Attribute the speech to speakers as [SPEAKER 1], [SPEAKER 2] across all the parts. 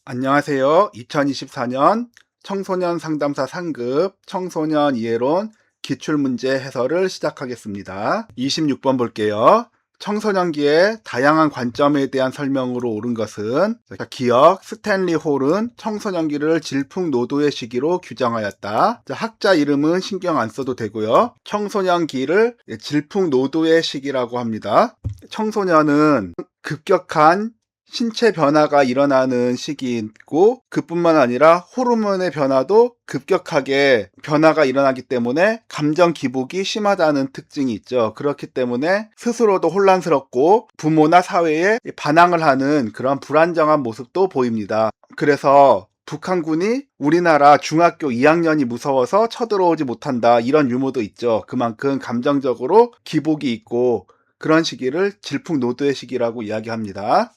[SPEAKER 1] 안녕하세요. 2024년 청소년 상담사 상급 청소년 이해론 기출문제 해설을 시작하겠습니다. 26번 볼게요. 청소년기의 다양한 관점에 대한 설명으로 옳은 것은 기억, 스탠리 홀은 청소년기를 질풍노도의 시기로 규정하였다. 학자 이름은 신경 안 써도 되고요. 청소년기를 질풍노도의 시기라고 합니다. 청소년은 급격한 신체 변화가 일어나는 시기이고 그뿐만 아니라 호르몬의 변화도 급격하게 변화가 일어나기 때문에 감정 기복이 심하다는 특징이 있죠. 그렇기 때문에 스스로도 혼란스럽고 부모나 사회에 반항을 하는 그런 불안정한 모습도 보입니다. 그래서 북한군이 우리나라 중학교 2학년이 무서워서 쳐들어오지 못한다, 이런 유머도 있죠. 그만큼 감정적으로 기복이 있고 그런 시기를 질풍노도의 시기라고 이야기합니다.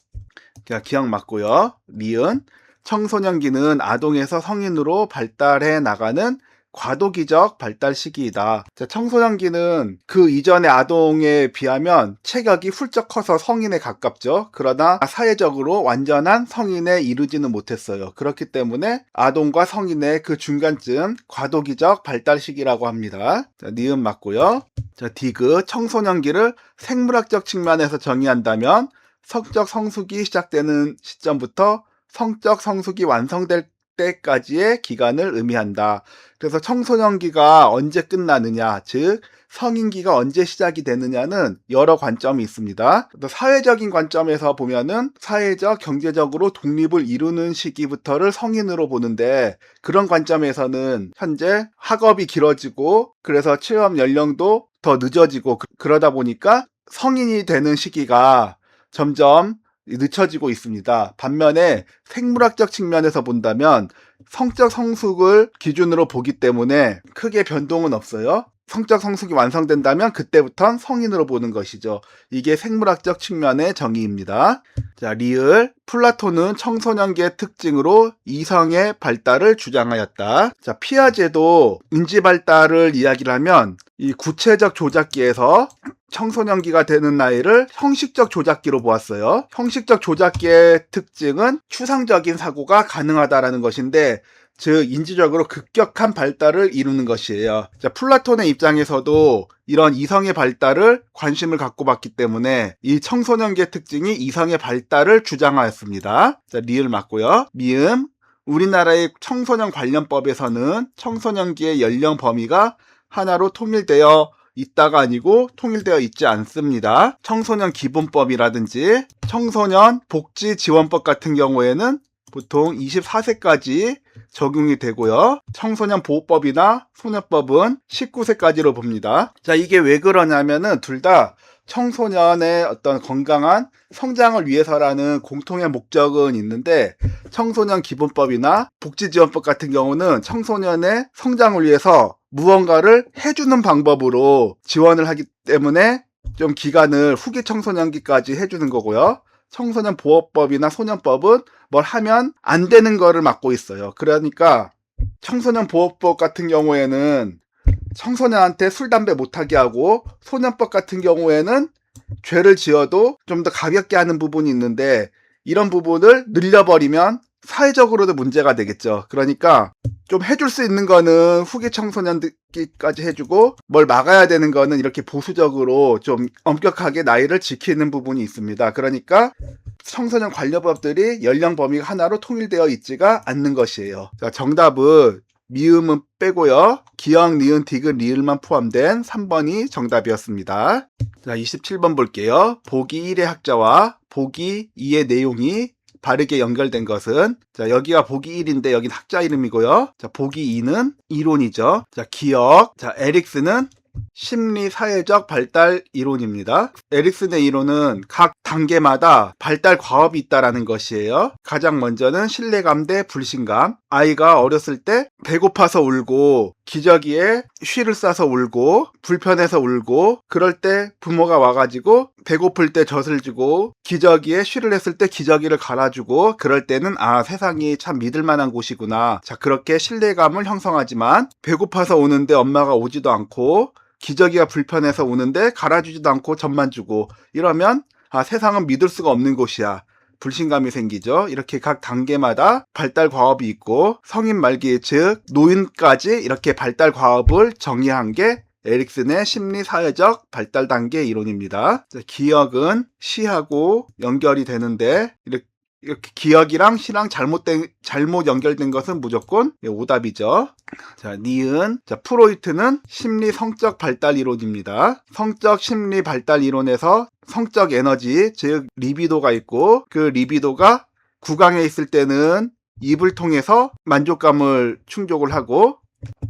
[SPEAKER 1] 기억 맞고요. 니은 청소년기는 아동에서 성인으로 발달해 나가는 과도기적 발달 시기이다. 청소년기는 그 이전의 아동에 비하면 체격이 훌쩍 커서 성인에 가깝죠. 그러나 사회적으로 완전한 성인에 이르지는 못했어요. 그렇기 때문에 아동과 성인의 그 중간쯤 과도기적 발달 시기라고 합니다. 니은 맞고요. 디귿 청소년기를 생물학적 측면에서 정의한다면 성적 성숙이 시작되는 시점부터 성적 성숙이 완성될 때까지의 기간을 의미한다. 그래서 청소년기가 언제 끝나느냐, 즉 성인기가 언제 시작이 되느냐는 여러 관점이 있습니다. 또 사회적인 관점에서 보면은 사회적, 경제적으로 독립을 이루는 시기부터를 성인으로 보는데, 그런 관점에서는 현재 학업이 길어지고 그래서 취업 연령도 더 늦어지고 그러다 보니까 성인이 되는 시기가 점점 늦춰지고 있습니다. 반면에 생물학적 측면에서 본다면 성적 성숙을 기준으로 보기 때문에 크게 변동은 없어요. 성적 성숙이 완성된다면 그때부터는 성인으로 보는 것이죠. 이게 생물학적 측면의 정의입니다. 리을 플라톤은 청소년기의 특징으로 이성의 발달을 주장하였다. 피아제도 인지 발달을 이야기를 하면 이 구체적 조작기에서 청소년기가 되는 나이를 형식적 조작기로 보았어요. 형식적 조작기의 특징은 추상적인 사고가 가능하다라는 것인데, 즉 인지적으로 급격한 발달을 이루는 것이에요. 플라톤의 입장에서도 이런 이성의 발달을 관심을 갖고 봤기 때문에 이 청소년기의 특징이 이성의 발달을 주장하였습니다. 리을 맞고요. 미음 우리나라의 청소년 관련법에서는 청소년기의 연령 범위가 하나로 통일되어 있다가 아니고 통일되어 있지 않습니다. 청소년 기본법이라든지 청소년 복지지원법 같은 경우에는 보통 24세까지 적용이 되고요. 청소년 보호법이나 소년법은 19세까지로 봅니다. 이게 왜 그러냐면은 둘 다 청소년의 어떤 건강한 성장을 위해서라는 공통의 목적은 있는데, 청소년 기본법이나 복지지원법 같은 경우는 청소년의 성장을 위해서 무언가를 해주는 방법으로 지원을 하기 때문에 좀 기간을 후기 청소년기까지 해주는 거고요. 청소년 보호법이나 소년법은 뭘 하면 안 되는 거를 막고 있어요. 그러니까 청소년 보호법 같은 경우에는 청소년한테 술, 담배 못하게 하고, 소년법 같은 경우에는 죄를 지어도 좀 더 가볍게 하는 부분이 있는데, 이런 부분을 늘려버리면 사회적으로도 문제가 되겠죠. 그러니까 좀 해줄 수 있는 거는 후기 청소년기까지 해주고, 뭘 막아야 되는 거는 이렇게 보수적으로 좀 엄격하게 나이를 지키는 부분이 있습니다. 그러니까 청소년 관련법들이 연령 범위가 하나로 통일되어 있지가 않는 것이에요. 정답은 미음은 빼고요. 기억, 니은, 디귿, 리을만 포함된 3번이 정답이었습니다. 27번 볼게요. 보기 1의 학자와 보기 2의 내용이 바르게 연결된 것은, 여기가 보기 1인데 여긴 학자 이름이고요. 보기 2는 이론이죠. 기억, 에릭슨은 심리 사회적 발달 이론입니다. 에릭슨의 이론은 각 단계마다 발달 과업이 있다라는 것이에요. 가장 먼저는 신뢰감 대 불신감. 아이가 어렸을 때 배고파서 울고, 기저귀에 쉬를 싸서 울고, 불편해서 울고, 그럴 때 부모가 와가지고 배고플 때 젖을 주고, 기저귀에 쉬를 했을 때 기저귀를 갈아주고, 그럴 때는 세상이 참 믿을 만한 곳이구나. 그렇게 신뢰감을 형성하지만, 배고파서 우는데 엄마가 오지도 않고, 기저귀가 불편해서 우는데 갈아주지도 않고 젖만 주고, 이러면 세상은 믿을 수가 없는 곳이야. 불신감이 생기죠. 이렇게 각 단계마다 발달 과업이 있고 성인 말기 즉 노인까지 이렇게 발달 과업을 정의한 게 에릭슨의 심리사회적 발달 단계 이론입니다. 기억은 시하고 연결이 되는데 이렇게 기억이랑 시랑 잘못 연결된 것은 무조건 오답이죠. 자, 니은. 자, 프로이트는 심리 성적 발달 이론입니다. 성적 심리 발달 이론에서 성적 에너지, 즉 리비도가 있고 그 리비도가 구강에 있을 때는 입을 통해서 만족감을 충족을 하고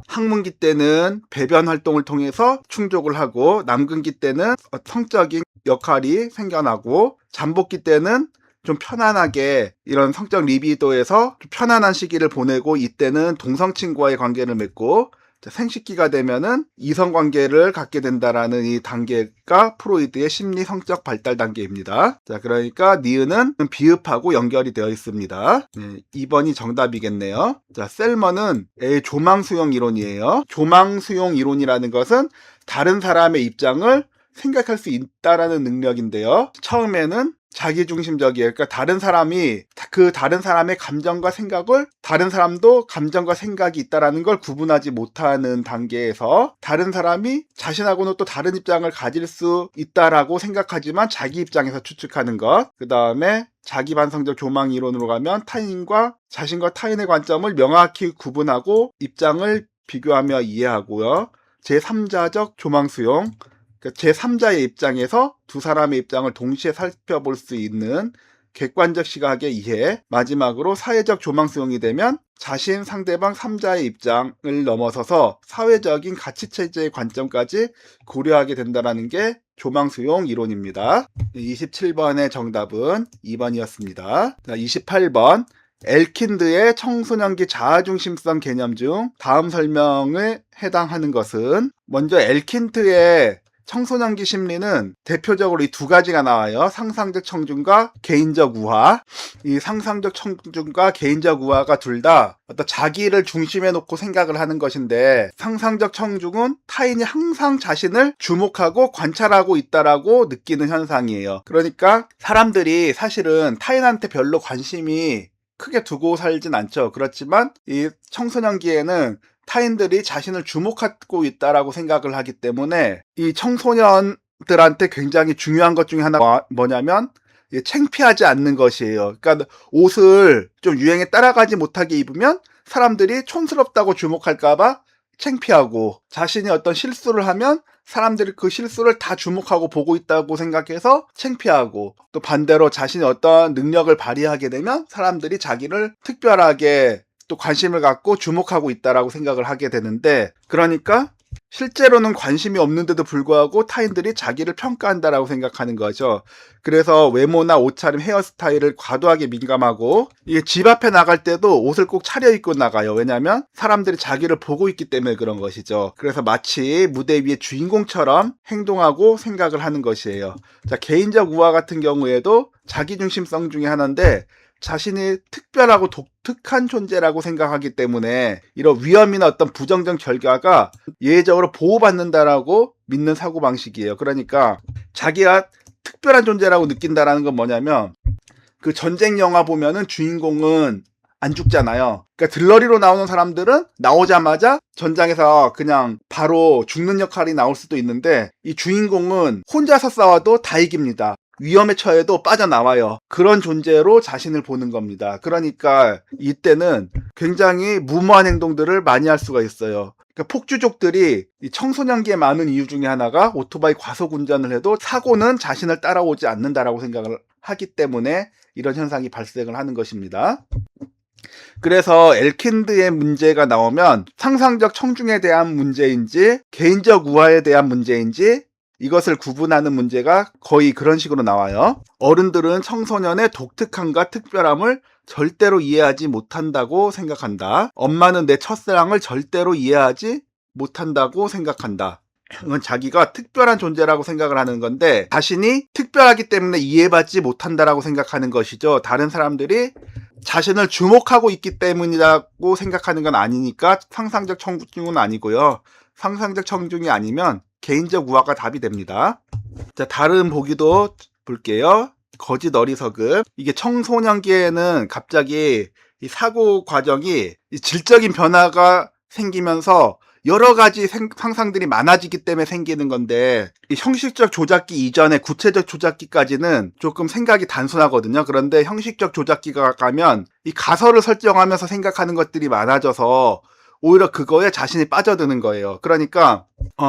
[SPEAKER 1] 항문기 때는 배변 활동을 통해서 충족을 하고 남근기 때는 성적인 역할이 생겨나고 잠복기 때는 좀 편안하게 이런 성적 리비도에서 좀 편안한 시기를 보내고 이때는 동성 친구와의 관계를 맺고 생식기가 되면은 이성 관계를 갖게 된다라는 이 단계가 프로이드의 심리 성적 발달 단계입니다. 자, 그러니까 니은은 비읍하고 연결이 되어 있습니다. 네, 2번이 정답이겠네요. 자, 셀먼은 조망 수용 이론이에요. 조망 수용 이론이라는 것은 다른 사람의 입장을 생각할 수 있다라는 능력인데요. 처음에는 자기중심적이에요. 그러니까 다른 사람의 감정과 생각을 다른 사람도 감정과 생각이 있다라는 걸 구분하지 못하는 단계에서 다른 사람이 자신하고는 또 다른 입장을 가질 수 있다라고 생각하지만 자기 입장에서 추측하는 것. 그 다음에 자기반성적 조망 이론으로 가면 타인과 자신과 타인의 관점을 명확히 구분하고 입장을 비교하며 이해하고요. 제3자적 조망 수용. 제3자의 입장에서 두 사람의 입장을 동시에 살펴볼 수 있는 객관적 시각의 이해. 마지막으로 사회적 조망 수용이 되면 자신, 상대방, 3자의 입장을 넘어서서 사회적인 가치체제의 관점까지 고려하게 된다는 게 조망 수용 이론입니다. 27번의 정답은 2번이었습니다. 28번. 엘킨드의 청소년기 자아중심성 개념 중 다음 설명에 해당하는 것은 먼저 엘킨드의 청소년기 심리는 대표적으로 이 두 가지가 나와요. 상상적 청중과 개인적 우화. 이 상상적 청중과 개인적 우화가 둘 다 어떤 자기를 중심에 놓고 생각을 하는 것인데 상상적 청중은 타인이 항상 자신을 주목하고 관찰하고 있다라고 느끼는 현상이에요. 그러니까 사람들이 사실은 타인한테 별로 관심이 크게 두고 살진 않죠. 그렇지만 이 청소년기에는 타인들이 자신을 주목하고 있다라고 생각을 하기 때문에 이 청소년들한테 굉장히 중요한 것 중에 하나가 뭐냐면 창피하지 않는 것이에요. 그러니까 옷을 좀 유행에 따라가지 못하게 입으면 사람들이 촌스럽다고 주목할까봐 창피하고 자신이 어떤 실수를 하면 사람들이 그 실수를 다 주목하고 보고 있다고 생각해서 창피하고 또 반대로 자신이 어떤 능력을 발휘하게 되면 사람들이 자기를 특별하게 또 관심을 갖고 주목하고 있다라고 생각을 하게 되는데 그러니까 실제로는 관심이 없는데도 불구하고 타인들이 자기를 평가한다라고 생각하는 거죠. 그래서 외모나 옷차림, 헤어스타일을 과도하게 민감하고 이게 집 앞에 나갈 때도 옷을 꼭 차려입고 나가요. 왜냐하면 사람들이 자기를 보고 있기 때문에 그런 것이죠. 그래서 마치 무대 위의 주인공처럼 행동하고 생각을 하는 것이에요. 자, 개인적 우화 같은 경우에도 자기중심성 중에 하나인데 자신이 특별하고 독특한 존재라고 생각하기 때문에 이런 위험이나 어떤 부정적 결과가 예외적으로 보호받는다라고 믿는 사고방식이에요. 그러니까 자기가 특별한 존재라고 느낀다라는 건 뭐냐면 그 전쟁 영화 보면은 주인공은 안 죽잖아요. 그러니까 들러리로 나오는 사람들은 나오자마자 전장에서 그냥 바로 죽는 역할이 나올 수도 있는데 이 주인공은 혼자서 싸워도 다 이깁니다. 위험에 처해도 빠져나와요. 그런 존재로 자신을 보는 겁니다. 그러니까 이때는 굉장히 무모한 행동들을 많이 할 수가 있어요. 그러니까 폭주족들이 이 청소년기에 많은 이유 중에 하나가 오토바이 과속 운전을 해도 사고는 자신을 따라오지 않는다라고 생각을 하기 때문에 이런 현상이 발생을 하는 것입니다. 그래서 엘킨드의 문제가 나오면 상상적 청중에 대한 문제인지 개인적 우화에 대한 문제인지 이것을 구분하는 문제가 거의 그런 식으로 나와요. 어른들은 청소년의 독특함과 특별함을 절대로 이해하지 못한다고 생각한다. 엄마는 내 첫사랑을 절대로 이해하지 못한다고 생각한다. 이건 자기가 특별한 존재라고 생각을 하는 건데 자신이 특별하기 때문에 이해받지 못한다라고 생각하는 것이죠. 다른 사람들이 자신을 주목하고 있기 때문이라고 생각하는 건 아니니까 상상적 청중은 아니고요. 상상적 청중이 아니면 개인적 우화가 답이 됩니다. 자, 다른 보기도 볼게요. 거짓 어리석음. 이게 청소년기에는 갑자기 이 사고 과정이 이 질적인 변화가 생기면서 여러 가지 상상들이 많아지기 때문에 생기는 건데, 이 형식적 조작기 이전에 구체적 조작기까지는 조금 생각이 단순하거든요. 그런데 형식적 조작기가 가면 이 가설을 설정하면서 생각하는 것들이 많아져서 오히려 그거에 자신이 빠져드는 거예요. 그러니까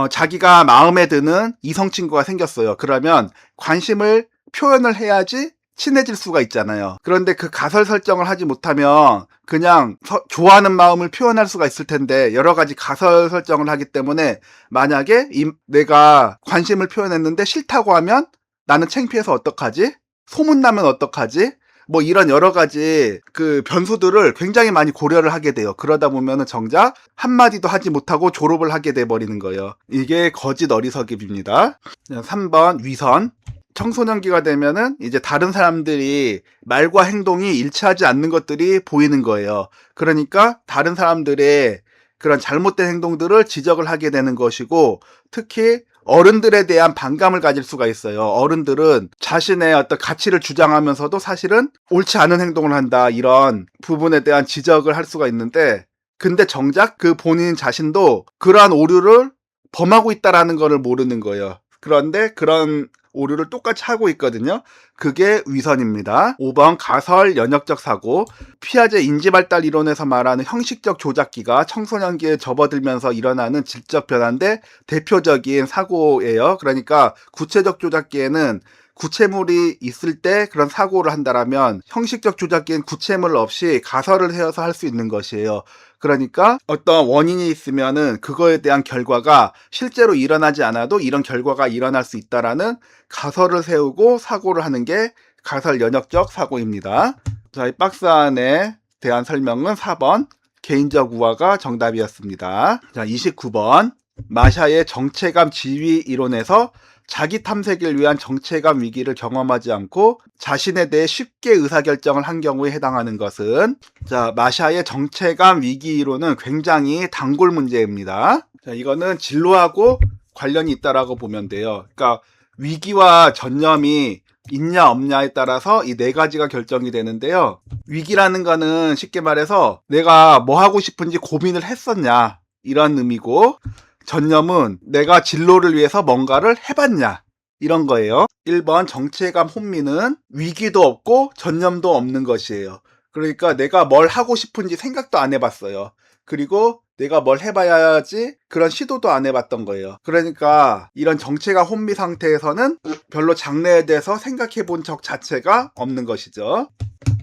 [SPEAKER 1] 자기가 마음에 드는 이성 친구가 생겼어요. 그러면 관심을 표현을 해야지 친해질 수가 있잖아요. 그런데 그 가설 설정을 하지 못하면 그냥 좋아하는 마음을 표현할 수가 있을 텐데, 여러 가지 가설 설정을 하기 때문에 만약에 내가 관심을 표현했는데 싫다고 하면 나는 창피해서 어떡하지? 소문나면 어떡하지? 뭐 이런 여러 가지 그 변수들을 굉장히 많이 고려를 하게 돼요. 그러다 보면은 정작 한마디도 하지 못하고 졸업을 하게 돼 버리는 거예요. 이게 거짓 어리석음입니다. 3번 위선. 청소년기가 되면은 이제 다른 사람들이 말과 행동이 일치하지 않는 것들이 보이는 거예요. 그러니까 다른 사람들의 그런 잘못된 행동들을 지적을 하게 되는 것이고, 특히 어른들에 대한 반감을 가질 수가 있어요. 어른들은 자신의 어떤 가치를 주장하면서도 사실은 옳지 않은 행동을 한다, 이런 부분에 대한 지적을 할 수가 있는데, 근데 정작 그 본인 자신도 그러한 오류를 범하고 있다라는 것을 모르는 거예요. 그런데 그런 오류를 똑같이 하고 있거든요. 그게 위선입니다. 5번 가설 연역적 사고. 피아제 인지발달 이론에서 말하는 형식적 조작기가 청소년기에 접어들면서 일어나는 질적 변화인데 대표적인 사고예요. 그러니까 구체적 조작기에는 구체물이 있을 때 그런 사고를 한다라면, 형식적 조작기엔 구체물 없이 가설을 세워서 할 수 있는 것이에요. 그러니까 어떤 원인이 있으면은 그거에 대한 결과가 실제로 일어나지 않아도 이런 결과가 일어날 수 있다라는 가설을 세우고 사고를 하는 게 가설 연역적 사고입니다. 자, 이 박스 안에 대한 설명은 4번 개인적 우화가 정답이었습니다. 자, 29번 마샤의 정체감 지위 이론에서 자기 탐색을 위한 정체감 위기를 경험하지 않고 자신에 대해 쉽게 의사결정을 한 경우에 해당하는 것은. 자, 마샤의 정체감 위기 이론은 굉장히 단골 문제입니다. 자, 이거는 진로하고 관련이 있다라고 보면 돼요. 그러니까 위기와 전념이 있냐 없냐에 따라서 이 네 가지가 결정이 되는데요. 위기라는 거는 쉽게 말해서 내가 뭐 하고 싶은지 고민을 했었냐, 이런 의미고, 전념은 내가 진로를 위해서 뭔가를 해봤냐, 이런 거예요. 1번 정체감 혼미는 위기도 없고 전념도 없는 것이에요. 그러니까 내가 뭘 하고 싶은지 생각도 안 해봤어요. 그리고 내가 뭘 해봐야지 그런 시도도 안 해봤던 거예요. 그러니까 이런 정체감 혼미 상태에서는 별로 장래에 대해서 생각해 본 적 자체가 없는 것이죠.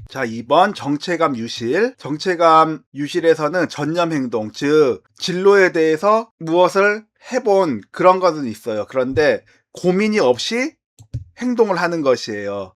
[SPEAKER 1] 자, 2번 정체감 유실. 정체감 유실에서는 전념 행동, 즉 진로에 대해서 무엇을 해본 그런 것은 있어요. 그런데 고민이 없이 행동을 하는 것이에요.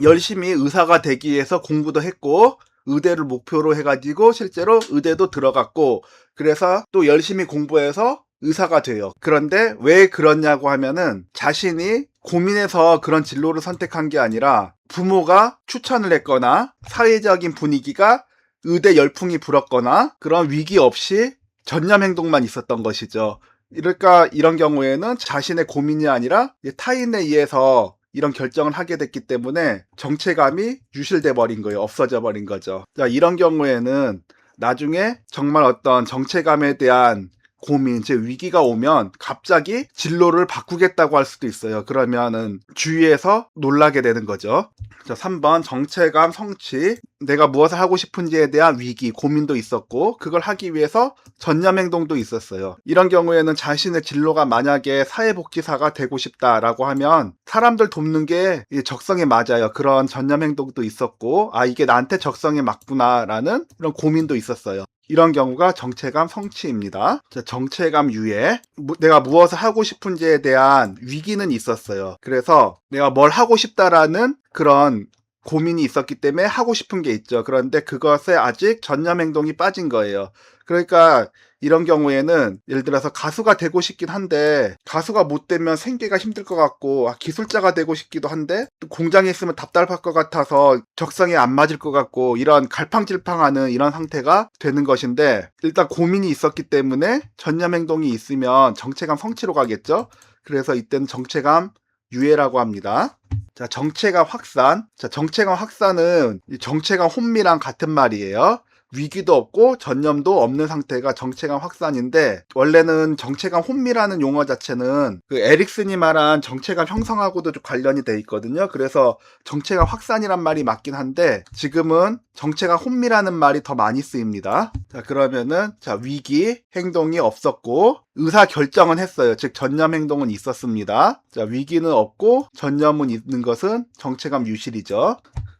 [SPEAKER 1] 열심히 의사가 되기 위해서 공부도 했고, 의대를 목표로 해가지고 실제로 의대도 들어갔고, 그래서 또 열심히 공부해서 의사가 돼요. 그런데 왜 그러냐고 하면은 자신이 고민해서 그런 진로를 선택한 게 아니라 부모가 추천을 했거나 사회적인 분위기가 의대 열풍이 불었거나 그런 위기 없이 전념 행동만 있었던 것이죠. 그러니까 이런 경우에는 자신의 고민이 아니라 타인에 의해서 이런 결정을 하게 됐기 때문에 정체감이 유실돼 버린 거예요. 없어져 버린 거죠. 자, 이런 경우에는 나중에 정말 어떤 정체감에 대한 고민, 즉 위기가 오면 갑자기 진로를 바꾸겠다고 할 수도 있어요. 그러면은 주위에서 놀라게 되는 거죠. 자, 3번 정체감 성취. 내가 무엇을 하고 싶은지에 대한 위기, 고민도 있었고 그걸 하기 위해서 전념 행동도 있었어요. 이런 경우에는 자신의 진로가 만약에 사회복지사가 되고 싶다라고 하면 사람들 돕는 게 적성에 맞아요. 그런 전념 행동도 있었고, 아, 이게 나한테 적성에 맞구나라는 그런 고민도 있었어요. 이런 경우가 정체감 성취입니다. 자, 정체감 유예. 내가 무엇을 하고 싶은지에 대한 위기는 있었어요. 그래서 내가 뭘 하고 싶다라는 그런 고민이 있었기 때문에 하고 싶은 게 있죠. 그런데 그것에 아직 전념 행동이 빠진 거예요. 그러니까 이런 경우에는 예를 들어서 가수가 되고 싶긴 한데 가수가 못 되면 생계가 힘들 것 같고, 기술자가 되고 싶기도 한데 또 공장에 있으면 답답할 것 같아서 적성에 안 맞을 것 같고, 이런 갈팡질팡하는 이런 상태가 되는 것인데, 일단 고민이 있었기 때문에 전념 행동이 있으면 정체감 성취로 가겠죠. 그래서 이때는 정체감 유예라고 합니다. 자, 정체감 확산. 자, 정체감 확산은 이 정체감 혼미랑 같은 말이에요. 위기도 없고 전염도 없는 상태가 정체감 확산인데, 원래는 정체감 혼미라는 용어 자체는 그 에릭슨이 말한 정체감 형성하고도 좀 관련이 돼 있거든요. 그래서 정체감 확산이란 말이 맞긴 한데, 지금은 정체감 혼미라는 말이 더 많이 쓰입니다. 자, 그러면은 자, 위기 행동이 없었고 의사 결정은 했어요. 즉 전염 행동은 있었습니다. 자, 위기는 없고 전염은 있는 것은 정체감 유실이죠.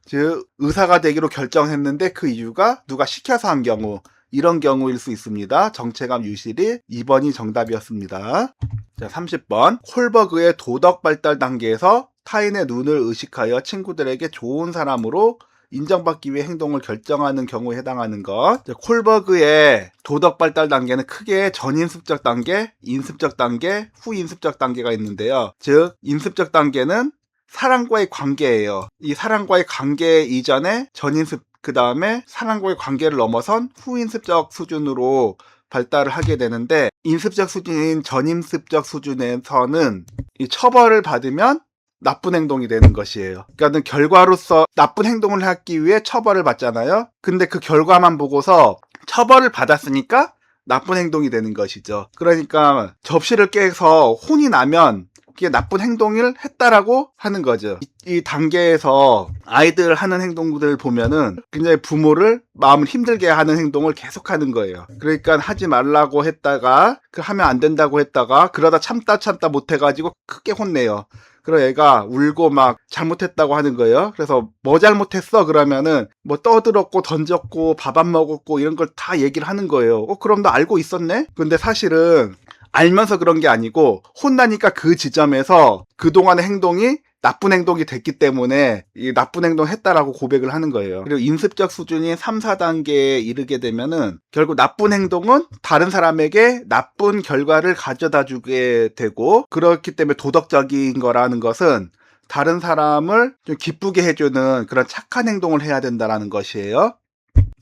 [SPEAKER 1] 즉 의사가 되기로 결정했는데 그 이유가 누가 시켜서 한 경우, 이런 경우일 수 있습니다. 정체감 유실이 2번이 정답이었습니다. 자, 30번. 콜버그의 도덕 발달 단계에서 타인의 눈을 의식하여 친구들에게 좋은 사람으로 인정받기 위해 행동을 결정하는 경우에 해당하는 것. 자, 콜버그의 도덕 발달 단계는 크게 전인습적 단계, 인습적 단계, 후인습적 단계가 있는데요. 즉 인습적 단계는 사람과의 관계예요. 이 사람과의 관계 이전에 전인습, 그 다음에 사람과의 관계를 넘어선 후인습적 수준으로 발달을 하게 되는데, 인습적 수준인 전인습적 수준에서는 이 처벌을 받으면 나쁜 행동이 되는 것이에요. 그러니까 결과로서 나쁜 행동을 하기 위해 처벌을 받잖아요. 근데 그 결과만 보고서 처벌을 받았으니까 나쁜 행동이 되는 것이죠. 그러니까 접시를 깨서 혼이 나면 그게 나쁜 행동을 했다라고 하는 거죠. 이 단계에서 아이들 하는 행동들을 보면은 굉장히 부모를 마음을 힘들게 하는 행동을 계속하는 거예요. 그러니까 하지 말라고 했다가 하면 안 된다고 했다가 그러다 참다 못해가지고 크게 혼내요. 그래서 애가 울고 막 잘못했다고 하는 거예요. 그래서 뭐 잘못했어? 그러면은 뭐 떠들었고 던졌고 밥 안 먹었고 이런 걸 다 얘기를 하는 거예요. 그럼 너 알고 있었네? 근데 사실은 알면서 그런 게 아니고 혼나니까 그 지점에서 그동안의 행동이 나쁜 행동이 됐기 때문에 이 나쁜 행동 했다라고 고백을 하는 거예요. 그리고 인습적 수준이 3, 4단계에 이르게 되면은 결국 나쁜 행동은 다른 사람에게 나쁜 결과를 가져다 주게 되고, 그렇기 때문에 도덕적인 거라는 것은 다른 사람을 좀 기쁘게 해주는 그런 착한 행동을 해야 된다라는 것이에요.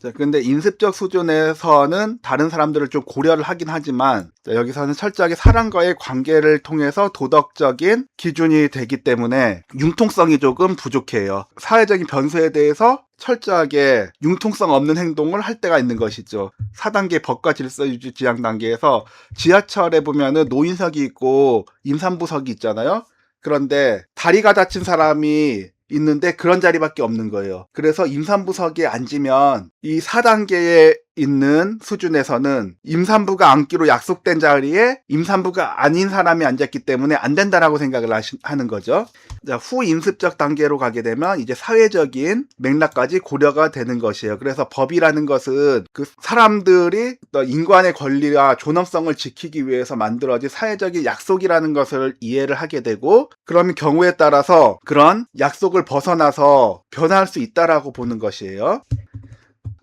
[SPEAKER 1] 자, 근데 인습적 수준에서는 다른 사람들을 좀 고려를 하긴 하지만, 자, 여기서는 철저하게 사람과의 관계를 통해서 도덕적인 기준이 되기 때문에 융통성이 조금 부족해요. 사회적인 변수에 대해서 철저하게 융통성 없는 행동을 할 때가 있는 것이죠. 4단계 법과 질서 유지 지향 단계에서 지하철에 보면은 노인석이 있고 임산부석이 있잖아요. 그런데 다리가 다친 사람이 있는데 그런 자리밖에 없는 거예요. 그래서 임산부석에 앉으면 이 4단계에 있는 수준에서는 임산부가 앉기로 약속된 자리에 임산부가 아닌 사람이 앉았기 때문에 안 된다라고 생각을 하는 거죠. 자, 후임습적 단계로 가게 되면 이제 사회적인 맥락까지 고려가 되는 것이에요. 그래서 법이라는 것은 그 사람들이 인간의 권리와 존엄성을 지키기 위해서 만들어진 사회적인 약속이라는 것을 이해를 하게 되고, 그러면 경우에 따라서 그런 약속을 벗어나서 변화할 수 있다라고 보는 것이에요.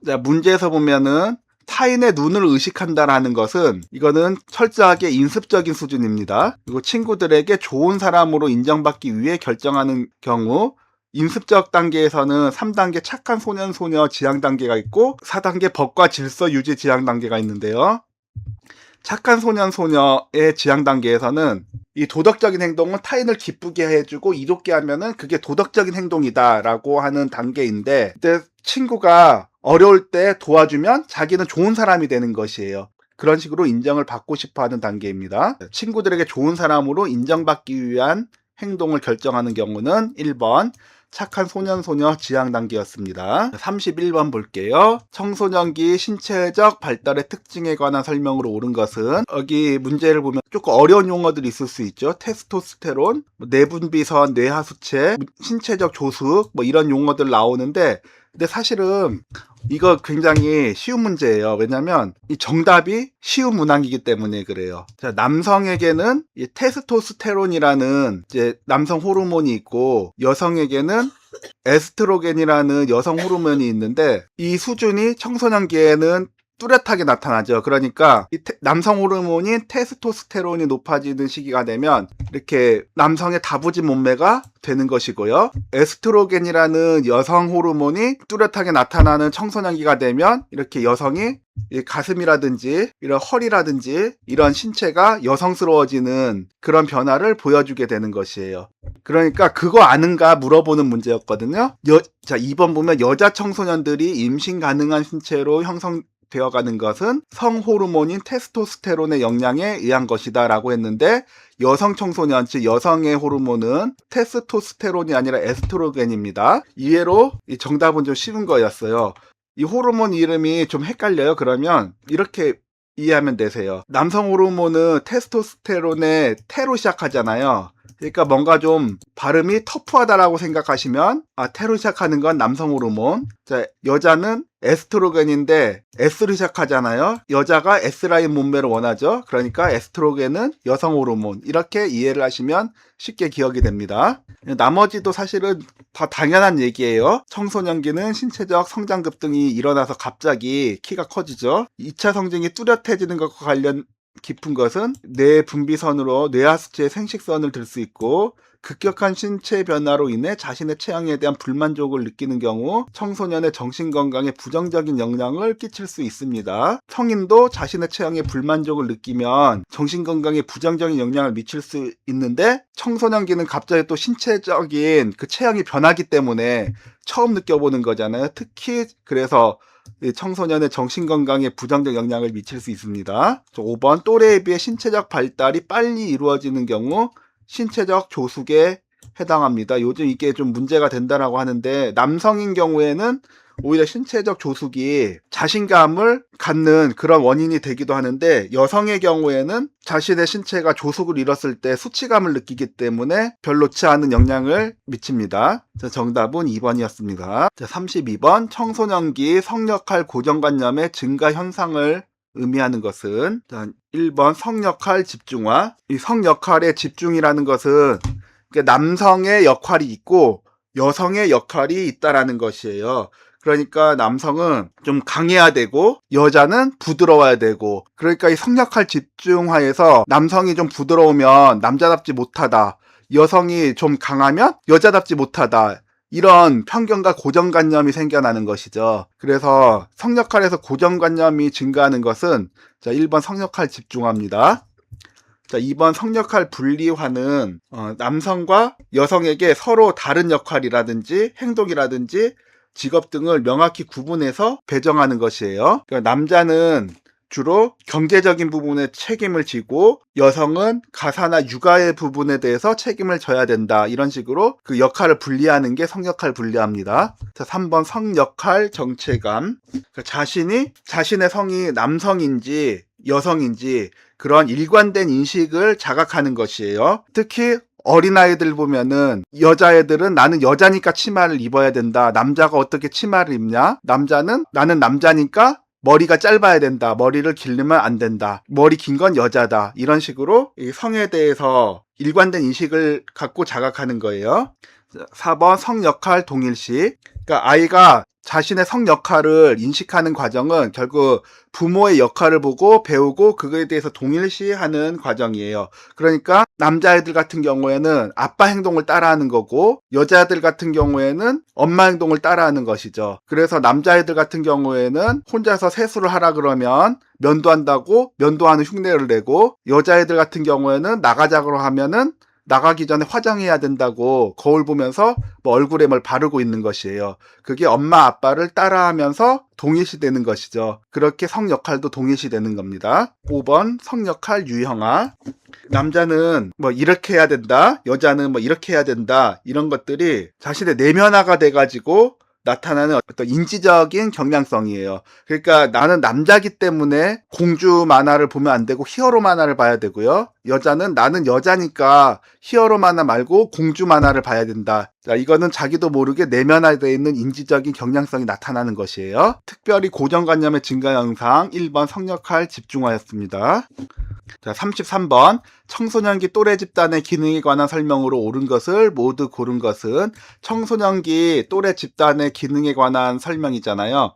[SPEAKER 1] 자, 문제에서 보면은 타인의 눈을 의식한다라는 것은 이거는 철저하게 인습적인 수준입니다. 그리고 친구들에게 좋은 사람으로 인정받기 위해 결정하는 경우, 인습적 단계에서는 3단계 착한 소년 소녀 지향 단계가 있고 4단계 법과 질서 유지 지향 단계가 있는데요. 착한 소년 소녀의 지향 단계에서는 이 도덕적인 행동은 타인을 기쁘게 해주고 이롭게 하면은 그게 도덕적인 행동이다라고 하는 단계인데, 그때 친구가 어려울 때 도와주면 자기는 좋은 사람이 되는 것이에요. 그런 식으로 인정을 받고 싶어하는 단계입니다. 친구들에게 좋은 사람으로 인정받기 위한 행동을 결정하는 경우는 1번 착한 소년 소녀 지향 단계였습니다. 31번 볼게요. 청소년기 신체적 발달의 특징에 관한 설명으로 옳은 것은, 여기 문제를 보면 조금 어려운 용어들이 있을 수 있죠. 테스토스테론, 내분비선, 뇌하수체, 신체적 조숙, 이런 용어들 나오는데, 근데 사실은 이거 굉장히 쉬운 문제예요. 왜냐면 이 정답이 쉬운 문항이기 때문에 그래요. 자, 남성에게는 이 테스토스테론이라는 이제 남성 호르몬이 있고, 여성에게는 에스트로겐이라는 여성 호르몬이 있는데, 이 수준이 청소년기에는 뚜렷하게 나타나죠. 그러니까 이 남성 호르몬인 테스토스테론이 높아지는 시기가 되면 이렇게 남성의 다부진 몸매가 되는 것이고요. 에스트로겐이라는 여성 호르몬이 뚜렷하게 나타나는 청소년기가 되면 이렇게 여성이 가슴이라든지 이런 허리라든지 이런 신체가 여성스러워지는 그런 변화를 보여주게 되는 것이에요. 그러니까 그거 아는가 물어보는 문제였거든요. 자, 2번 보면 여자 청소년들이 임신 가능한 신체로 형성되어가는 것은 성호르몬인 테스토스테론의 영향에 의한 것이다 라고 했는데, 여성 청소년, 즉 여성의 호르몬은 테스토스테론이 아니라 에스트로겐입니다. 이해로 이 정답은 좀 쉬운 거였어요. 이 호르몬 이름이 좀 헷갈려요. 그러면 이렇게 이해하면 되세요. 남성 호르몬은 테스토스테론의 테로 시작하잖아요. 그러니까 뭔가 좀 발음이 터프하다라고 생각하시면 테로 시작하는 건 남성 호르몬. 자, 여자는 에스트로겐인데 S로 시작하잖아요. 여자가 S라인 몸매를 원하죠. 그러니까 에스트로겐은 여성 호르몬. 이렇게 이해를 하시면 쉽게 기억이 됩니다. 나머지도 사실은 다 당연한 얘기예요. 청소년기는 신체적 성장 급등이 일어나서 갑자기 키가 커지죠. 2차 성징이 뚜렷해지는 것과 관련 깊은 것은 뇌 분비선으로 뇌하수체의 생식선을 들 수 있고, 급격한 신체 변화로 인해 자신의 체형에 대한 불만족을 느끼는 경우 청소년의 정신건강에 부정적인 영향을 끼칠 수 있습니다. 성인도 자신의 체형에 불만족을 느끼면 정신건강에 부정적인 영향을 미칠 수 있는데, 청소년기는 갑자기 또 신체적인 그 체형이 변하기 때문에 처음 느껴보는 거잖아요. 특히 그래서 청소년의 정신건강에 부정적 영향을 미칠 수 있습니다. 5번, 또래에 비해 신체적 발달이 빨리 이루어지는 경우 신체적 조숙에 해당합니다. 요즘 이게 좀 문제가 된다라고 하는데, 남성인 경우에는 오히려 신체적 조숙이 자신감을 갖는 그런 원인이 되기도 하는데, 여성의 경우에는 자신의 신체가 조숙을 잃었을 때 수치감을 느끼기 때문에 별로치 않은 영향을 미칩니다. 자, 정답은 2번이었습니다. 자, 32번, 청소년기 성역할 고정관념의 증가 현상을 의미하는 것은, 자, 1번 성역할 집중화. 이 성역할의 집중이라는 것은 남성의 역할이 있고 여성의 역할이 있다라는 것이에요. 그러니까 남성은 좀 강해야 되고 여자는 부드러워야 되고, 그러니까 이 성역할 집중화에서 남성이 좀 부드러우면 남자답지 못하다, 여성이 좀 강하면 여자답지 못하다, 이런 편견과 고정관념이 생겨나는 것이죠. 그래서 성역할에서 고정관념이 증가하는 것은, 자, 1번 성역할 집중화입니다. 자, 2번 성역할 분리화는 남성과 여성에게 서로 다른 역할이라든지 행동이라든지 직업 등을 명확히 구분해서 배정하는 것이에요. 그러니까 남자는 주로 경제적인 부분에 책임을 지고 여성은 가사나 육아의 부분에 대해서 책임을 져야 된다, 이런 식으로 그 역할을 분리하는 게 성역할 분리합니다. 자, 3번 성역할 정체감. 그러니까 자신의 성이 남성인지 여성인지 그런 일관된 인식을 자각하는 것이에요. 특히 어린아이들 보면은 여자애들은 나는 여자니까 치마를 입어야 된다, 남자가 어떻게 치마를 입냐, 남자는 나는 남자니까 머리가 짧아야 된다, 머리를 기르면 안 된다, 머리 긴 건 여자다, 이런 식으로 이 성에 대해서 일관된 인식을 갖고 자각하는 거예요. 4번 성역할 동일시. 그러니까 아이가 자신의 성 역할을 인식하는 과정은 결국 부모의 역할을 보고 배우고 그거에 대해서 동일시하는 과정이에요. 그러니까 남자애들 같은 경우에는 아빠 행동을 따라하는 거고, 여자애들 같은 경우에는 엄마 행동을 따라하는 것이죠. 그래서 남자애들 같은 경우에는 혼자서 세수를 하라 그러면 면도한다고 면도하는 흉내를 내고, 여자애들 같은 경우에는 나가자고 하면은 나가기 전에 화장해야 된다고 거울 보면서 뭐 얼굴에 뭘 바르고 있는 것이에요. 그게 엄마 아빠를 따라하면서 동일시되는 것이죠. 그렇게 성 역할도 동일시되는 겁니다. 5번 성역할 유형화. 남자는 뭐 이렇게 해야 된다, 여자는 뭐 이렇게 해야 된다, 이런 것들이 자신의 내면화가 돼가지고 나타나는 어떤 인지적인 경향성이에요. 그러니까 나는 남자기 때문에 공주 만화를 보면 안 되고 히어로 만화를 봐야 되고요. 여자는 나는 여자니까 히어로 만화 말고 공주 만화를 봐야 된다. 자, 이거는 자기도 모르게 내면화되어 있는 인지적인 경향성이 나타나는 것이에요. 특별히 고정관념의 증가 현상 1번 성역할 집중화였습니다. 자, 33번 청소년기 또래 집단의 기능에 관한 설명으로 옳은 것을 모두 고른 것은. 청소년기 또래 집단의 기능에 관한 설명이잖아요.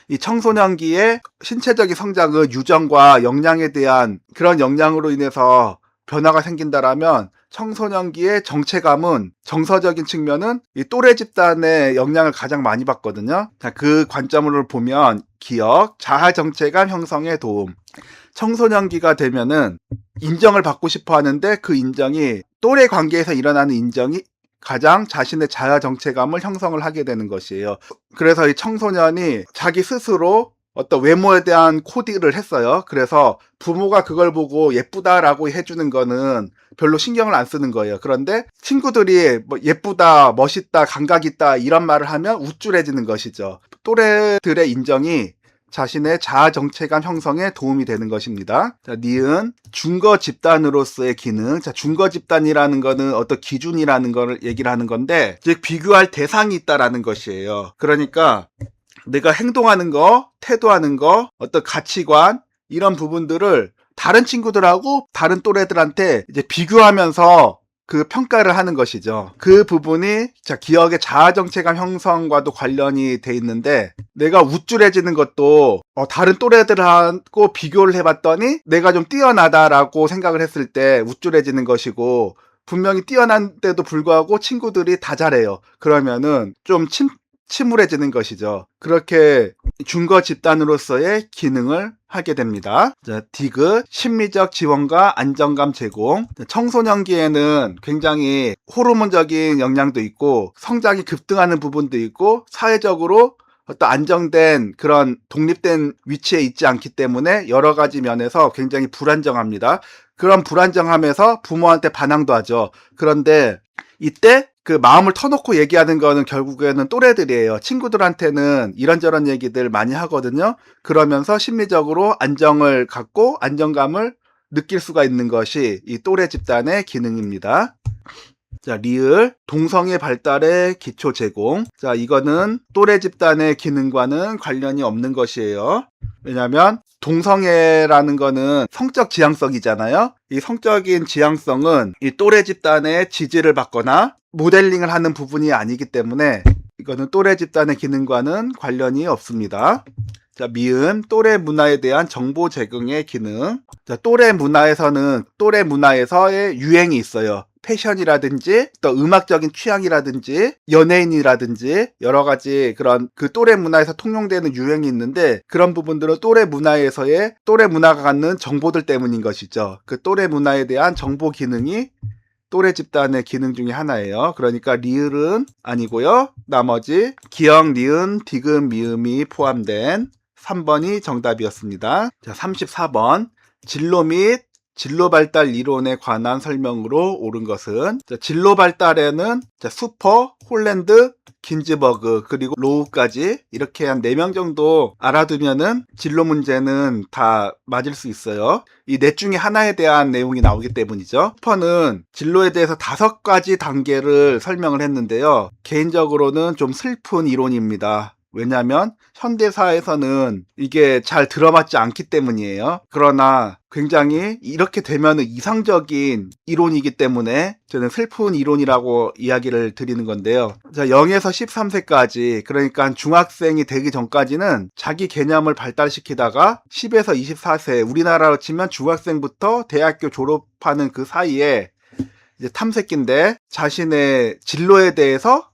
[SPEAKER 1] 이 청소년기의 신체적인 성장은 유전과 영양에 대한 그런 영향으로 인해서 변화가 생긴다라면 청소년기의 정체감은 정서적인 측면은 이 또래 집단의 영향을 가장 많이 받거든요. 자, 그 관점으로 보면 기억, 자아 정체감 형성에 도움. 청소년기가 되면은 인정을 받고 싶어 하는데 그 인정이 또래 관계에서 일어나는 인정이 가장 자신의 자아 정체감을 형성을 하게 되는 것이에요. 그래서 이 청소년이 자기 스스로 어떤 외모에 대한 코디를 했어요. 그래서 부모가 그걸 보고 예쁘다라고 해주는 거는 별로 신경을 안 쓰는 거예요. 그런데 친구들이 뭐 예쁘다, 멋있다, 감각 있다 이런 말을 하면 우쭐해지는 것이죠. 또래들의 인정이 자신의 자아 정체감 형성에 도움이 되는 것입니다. 자, 니은 준거 집단으로서의 기능. 자, 준거 집단이라는 거는 어떤 기준이라는 걸 얘기를 하는 건데, 즉 비교할 대상이 있다라는 것이에요. 그러니까 내가 행동하는 거, 태도하는 거, 어떤 가치관 이런 부분들을 다른 친구들하고 다른 또래들한테 이제 비교하면서 그 평가를 하는 것이죠. 그 부분이 기억의 자아 정체감 형성과도 관련이 돼 있는데, 내가 우쭐해지는 것도 다른 또래들하고 비교를 해봤더니 내가 좀 뛰어나다라고 생각을 했을 때 우쭐해지는 것이고, 분명히 뛰어난데도 불구하고 친구들이 다 잘해요. 그러면은 좀 침울해지는 것이죠. 그렇게 준거 집단으로서의 기능을 하게 됩니다. 자, 디귿, 심리적 지원과 안정감 제공. 청소년기에는 굉장히 호르몬적인 영향도 있고 성장이 급등하는 부분도 있고 사회적으로 어떤 안정된 그런 독립된 위치에 있지 않기 때문에 여러 가지 면에서 굉장히 불안정합니다. 그런 불안정함에서 부모한테 반항도 하죠. 그런데 이때 그 마음을 터놓고 얘기하는 거는 결국에는 또래들이에요. 친구들한테는 이런저런 얘기들 많이 하거든요. 그러면서 심리적으로 안정을 갖고 안정감을 느낄 수가 있는 것이 이 또래 집단의 기능입니다. 자, 리을, 동성애 발달의 기초 제공. 자, 이거는 또래 집단의 기능과는 관련이 없는 것이에요. 왜냐하면 동성애라는 거는 성적 지향성이잖아요. 이 성적인 지향성은 이 또래 집단의 지지를 받거나 모델링을 하는 부분이 아니기 때문에 이거는 또래 집단의 기능과는 관련이 없습니다. 자, 미음, 또래 문화에 대한 정보 제공의 기능. 자, 또래 문화에서의 유행이 있어요. 패션이라든지 또 음악적인 취향이라든지 연예인이라든지 여러 가지 그런 그 또래 문화에서 통용되는 유행이 있는데, 그런 부분들은 또래 문화가 갖는 정보들 때문인 것이죠. 그 또래 문화에 대한 정보 기능이 또래 집단의 기능 중에 하나예요. 그러니까 리을은 아니고요. 나머지 기역, 니은, 디귿, 미음이 포함된 3번이 정답이었습니다. 자, 34번. 진로 및 진로 발달 이론에 관한 설명으로 옳은 것은, 진로 발달에는 수퍼, 홀랜드, 긴즈버그 그리고 로우까지 이렇게 한 4명 정도 알아두면은 진로 문제는 다 맞을 수 있어요. 이 넷 중에 하나에 대한 내용이 나오기 때문이죠. 수퍼는 진로에 대해서 5가지 단계를 설명을 했는데요. 개인적으로는 좀 슬픈 이론입니다. 왜냐하면 현대사에서는 이게 잘 들어맞지 않기 때문이에요. 그러나 굉장히 이렇게 되면 이상적인 이론이기 때문에 저는 슬픈 이론이라고 이야기를 드리는 건데요. 자, 0에서 13세까지, 그러니까 중학생이 되기 전까지는 자기 개념을 발달시키다가 10에서 24세, 우리나라로 치면 중학생부터 대학교 졸업하는 그 사이에 이제 탐색기인데 자신의 진로에 대해서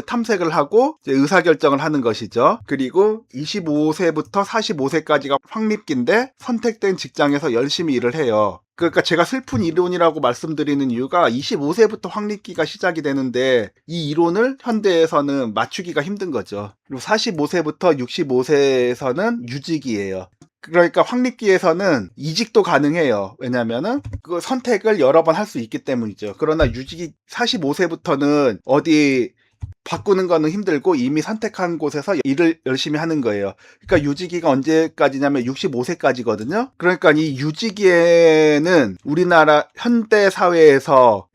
[SPEAKER 1] 탐색을 하고 이제 의사결정을 하는 것이죠. 그리고 25세부터 45세까지가 확립기인데 선택된 직장에서 열심히 일을 해요. 그러니까 제가 슬픈 이론이라고 말씀드리는 이유가 25세부터 확립기가 시작이 되는데 이 이론을 현대에서는 맞추기가 힘든 거죠. 그리고 45세부터 65세에서는 유직이에요. 그러니까 확립기에서는 이직도 가능해요. 왜냐면은 그 선택을 여러 번 할 수 있기 때문이죠. 그러나 유직이 45세부터는 어디 바꾸는 거는 힘들고 이미 선택한 곳에서 일을 열심히 하는 거예요. 그러니까 유지기가 언제까지냐면 65세까지거든요. 그러니까 이 유지기에는 우리나라 현대 사회에서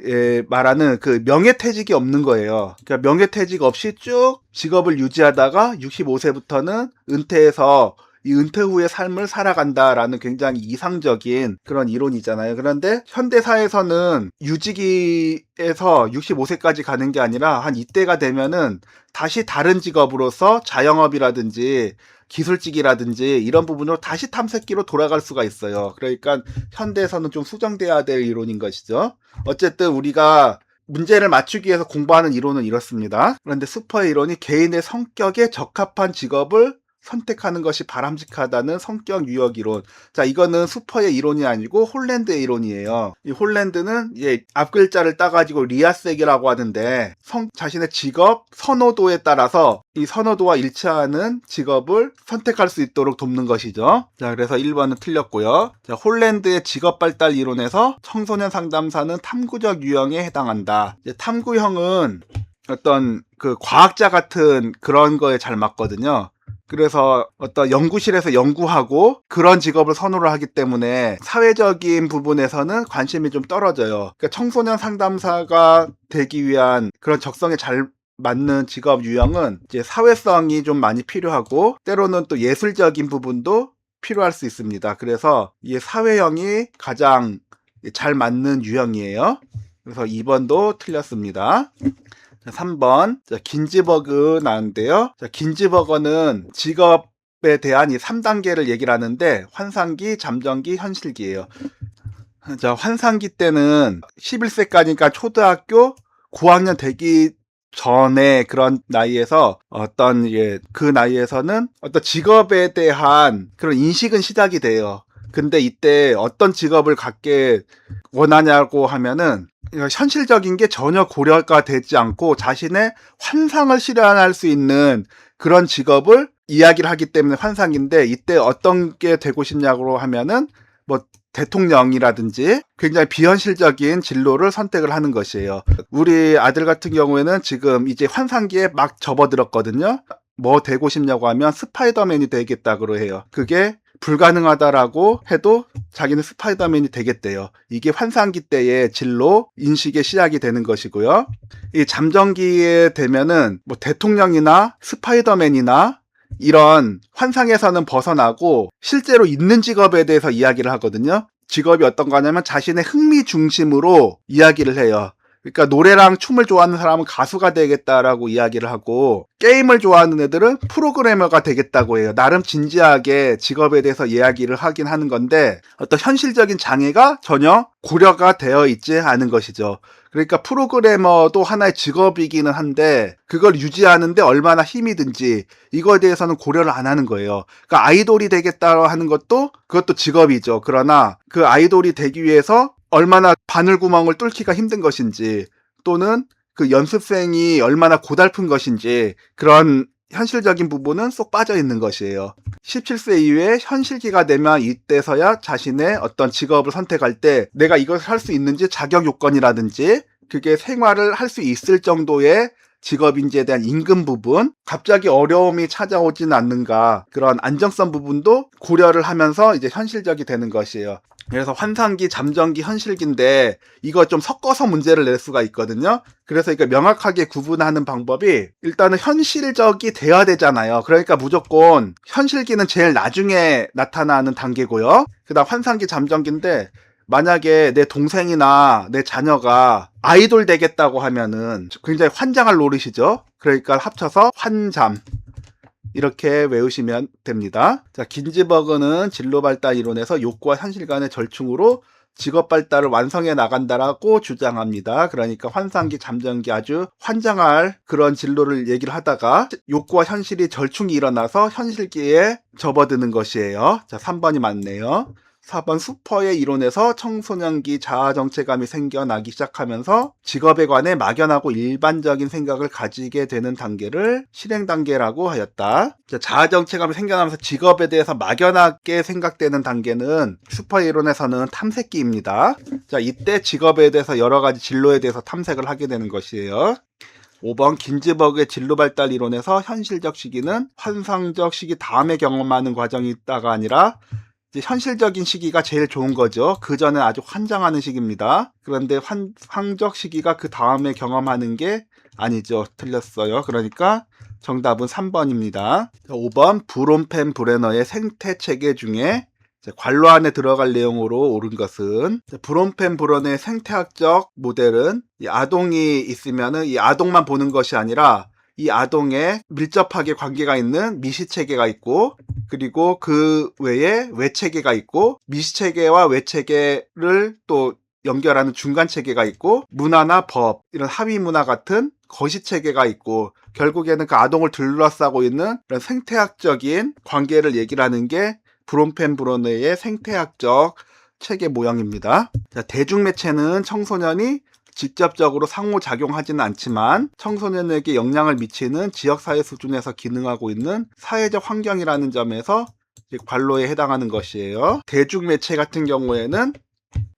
[SPEAKER 1] 말하는 그 명예퇴직이 없는 거예요. 그러니까 명예퇴직 없이 쭉 직업을 유지하다가 65세부터는 은퇴해서 이 은퇴 후의 삶을 살아간다라는 굉장히 이상적인 그런 이론이잖아요. 그런데 현대사에서는 유직에서 65세까지 가는 게 아니라 한 이때가 되면은 다시 다른 직업으로서 자영업이라든지 기술직이라든지 이런 부분으로 다시 탐색기로 돌아갈 수가 있어요. 그러니까 현대에서는 좀 수정돼야 될 이론인 것이죠. 어쨌든 우리가 문제를 맞추기 위해서 공부하는 이론은 이렇습니다. 그런데 슈퍼의 이론이 개인의 성격에 적합한 직업을 선택하는 것이 바람직하다는 성격 유형 이론. 자, 이거는 슈퍼의 이론이 아니고 홀랜드의 이론이에요. 이 홀랜드는 앞 글자를 따가지고 리아색이라고 하는데 자신의 직업 선호도에 따라서 이 선호도와 일치하는 직업을 선택할 수 있도록 돕는 것이죠. 자, 그래서 1번은 틀렸고요. 자, 홀랜드의 직업 발달 이론에서 청소년 상담사는 탐구적 유형에 해당한다. 탐구형은 어떤 그 과학자 같은 그런 거에 잘 맞거든요. 그래서 어떤 연구실에서 연구하고 그런 직업을 선호를 하기 때문에 사회적인 부분에서는 관심이 좀 떨어져요. 그러니까 청소년 상담사가 되기 위한 그런 적성에 잘 맞는 직업 유형은 이제 사회성이 좀 많이 필요하고 때로는 또 예술적인 부분도 필요할 수 있습니다. 그래서 이 사회형이 가장 잘 맞는 유형이에요. 그래서 2번도 틀렸습니다. 3번 긴즈버그 나왔는데요. 긴즈버거는 직업에 대한 이 3단계를 얘기를 하는데 환상기, 잠정기, 현실기예요. 자, 환상기 때는 11세까지니까 초등학교 고학년 되기 전에 그런 나이에서 그 나이에서는 어떤 직업에 대한 그런 인식은 시작이 돼요. 근데 이때 어떤 직업을 갖게 원하냐고 하면은 현실적인 게 전혀 고려가 되지 않고 자신의 환상을 실현할 수 있는 그런 직업을 이야기를 하기 때문에 환상인데 이때 어떤 게 되고 싶냐고 하면은 뭐 대통령이라든지 굉장히 비현실적인 진로를 선택을 하는 것이에요. 우리 아들 같은 경우에는 지금 이제 환상기에 막 접어들었거든요. 뭐 되고 싶냐고 하면 스파이더맨이 되겠다고 해요. 그게 불가능하다라고 해도 자기는 스파이더맨이 되겠대요. 이게 환상기 때의 진로 인식의 시작이 되는 것이고요. 이 잠정기에 되면은 뭐 대통령이나 스파이더맨이나 이런 환상에서는 벗어나고 실제로 있는 직업에 대해서 이야기를 하거든요. 직업이 어떤 거냐면 자신의 흥미 중심으로 이야기를 해요. 그러니까 노래랑 춤을 좋아하는 사람은 가수가 되겠다라고 이야기를 하고 게임을 좋아하는 애들은 프로그래머가 되겠다고 해요. 나름 진지하게 직업에 대해서 이야기를 하긴 하는 건데 어떤 현실적인 장애가 전혀 고려가 되어 있지 않은 것이죠. 그러니까 프로그래머도 하나의 직업이기는 한데 그걸 유지하는데 얼마나 힘이 든지 이거에 대해서는 고려를 안 하는 거예요. 그러니까 아이돌이 되겠다고 하는 그것도 직업이죠. 그러나 그 아이돌이 되기 위해서 얼마나 바늘구멍을 뚫기가 힘든 것인지 또는 그 연습생이 얼마나 고달픈 것인지 그런 현실적인 부분은 쏙 빠져 있는 것이에요. 17세 이후에 현실기가 되면 이때서야 자신의 어떤 직업을 선택할 때 내가 이것을 할 수 있는지 자격 요건이라든지 그게 생활을 할 수 있을 정도의 직업인지에 대한 임금 부분, 갑자기 어려움이 찾아오지는 않는가 그런 안정성 부분도 고려를 하면서 이제 현실적이 되는 것이에요. 그래서 환상기, 잠정기, 현실기인데 이거 좀 섞어서 문제를 낼 수가 있거든요. 그래서 이거 명확하게 구분하는 방법이 일단은 현실적이 돼야 되잖아요. 그러니까 무조건 현실기는 제일 나중에 나타나는 단계고요. 그다음 환상기, 잠정기인데 만약에 내 동생이나 내 자녀가 아이돌 되겠다고 하면은 굉장히 환장할 노릇이죠. 그러니까 합쳐서 환잠 이렇게 외우시면 됩니다. 자, 긴즈버그는 진로 발달 이론에서 욕구와 현실 간의 절충으로 직업 발달을 완성해 나간다라고 주장합니다. 그러니까 환상기, 잠정기 아주 환장할 그런 진로를 얘기를 하다가 욕구와 현실이 절충이 일어나서 현실기에 접어드는 것이에요. 자, 3번이 맞네요. 4번 슈퍼의 이론에서 청소년기 자아정체감이 생겨나기 시작하면서 직업에 관해 막연하고 일반적인 생각을 가지게 되는 단계를 실행 단계라고 하였다. 자아정체감이 생겨나면서 직업에 대해서 막연하게 생각되는 단계는 슈퍼의 이론에서는 탐색기입니다. 자, 이때 직업에 대해서 여러 가지 진로에 대해서 탐색을 하게 되는 것이에요. 5번 긴즈버그의 진로 발달 이론에서 현실적 시기는 환상적 시기 다음에 경험하는 과정이 있다가 아니라 현실적인 시기가 제일 좋은 거죠. 그 전에 아주 환장하는 시기입니다. 그런데 환상적 시기가 그 다음에 경험하는 게 아니죠. 틀렸어요. 그러니까 정답은 3번입니다. 5번 브롬펜 브레너의 생태체계 중에 관로 안에 들어갈 내용으로 옳은 것은 브롬펜 브레너의 생태학적 모델은 이 아동이 있으면은 이 아동만 보는 것이 아니라 이 아동에 밀접하게 관계가 있는 미시체계가 있고, 그리고 그 외에 외체계가 있고, 미시체계와 외체계를 또 연결하는 중간체계가 있고, 문화나 법, 이런 하위문화 같은 거시체계가 있고, 결국에는 그 아동을 둘러싸고 있는 이런 생태학적인 관계를 얘기를 하는 게 브롬펜브로네의 생태학적 체계 모형입니다. 자, 대중매체는 청소년이 직접적으로 상호작용하지는 않지만 청소년에게 영향을 미치는 지역사회 수준에서 기능하고 있는 사회적 환경이라는 점에서 관로에 해당하는 것이에요. 대중매체 같은 경우에는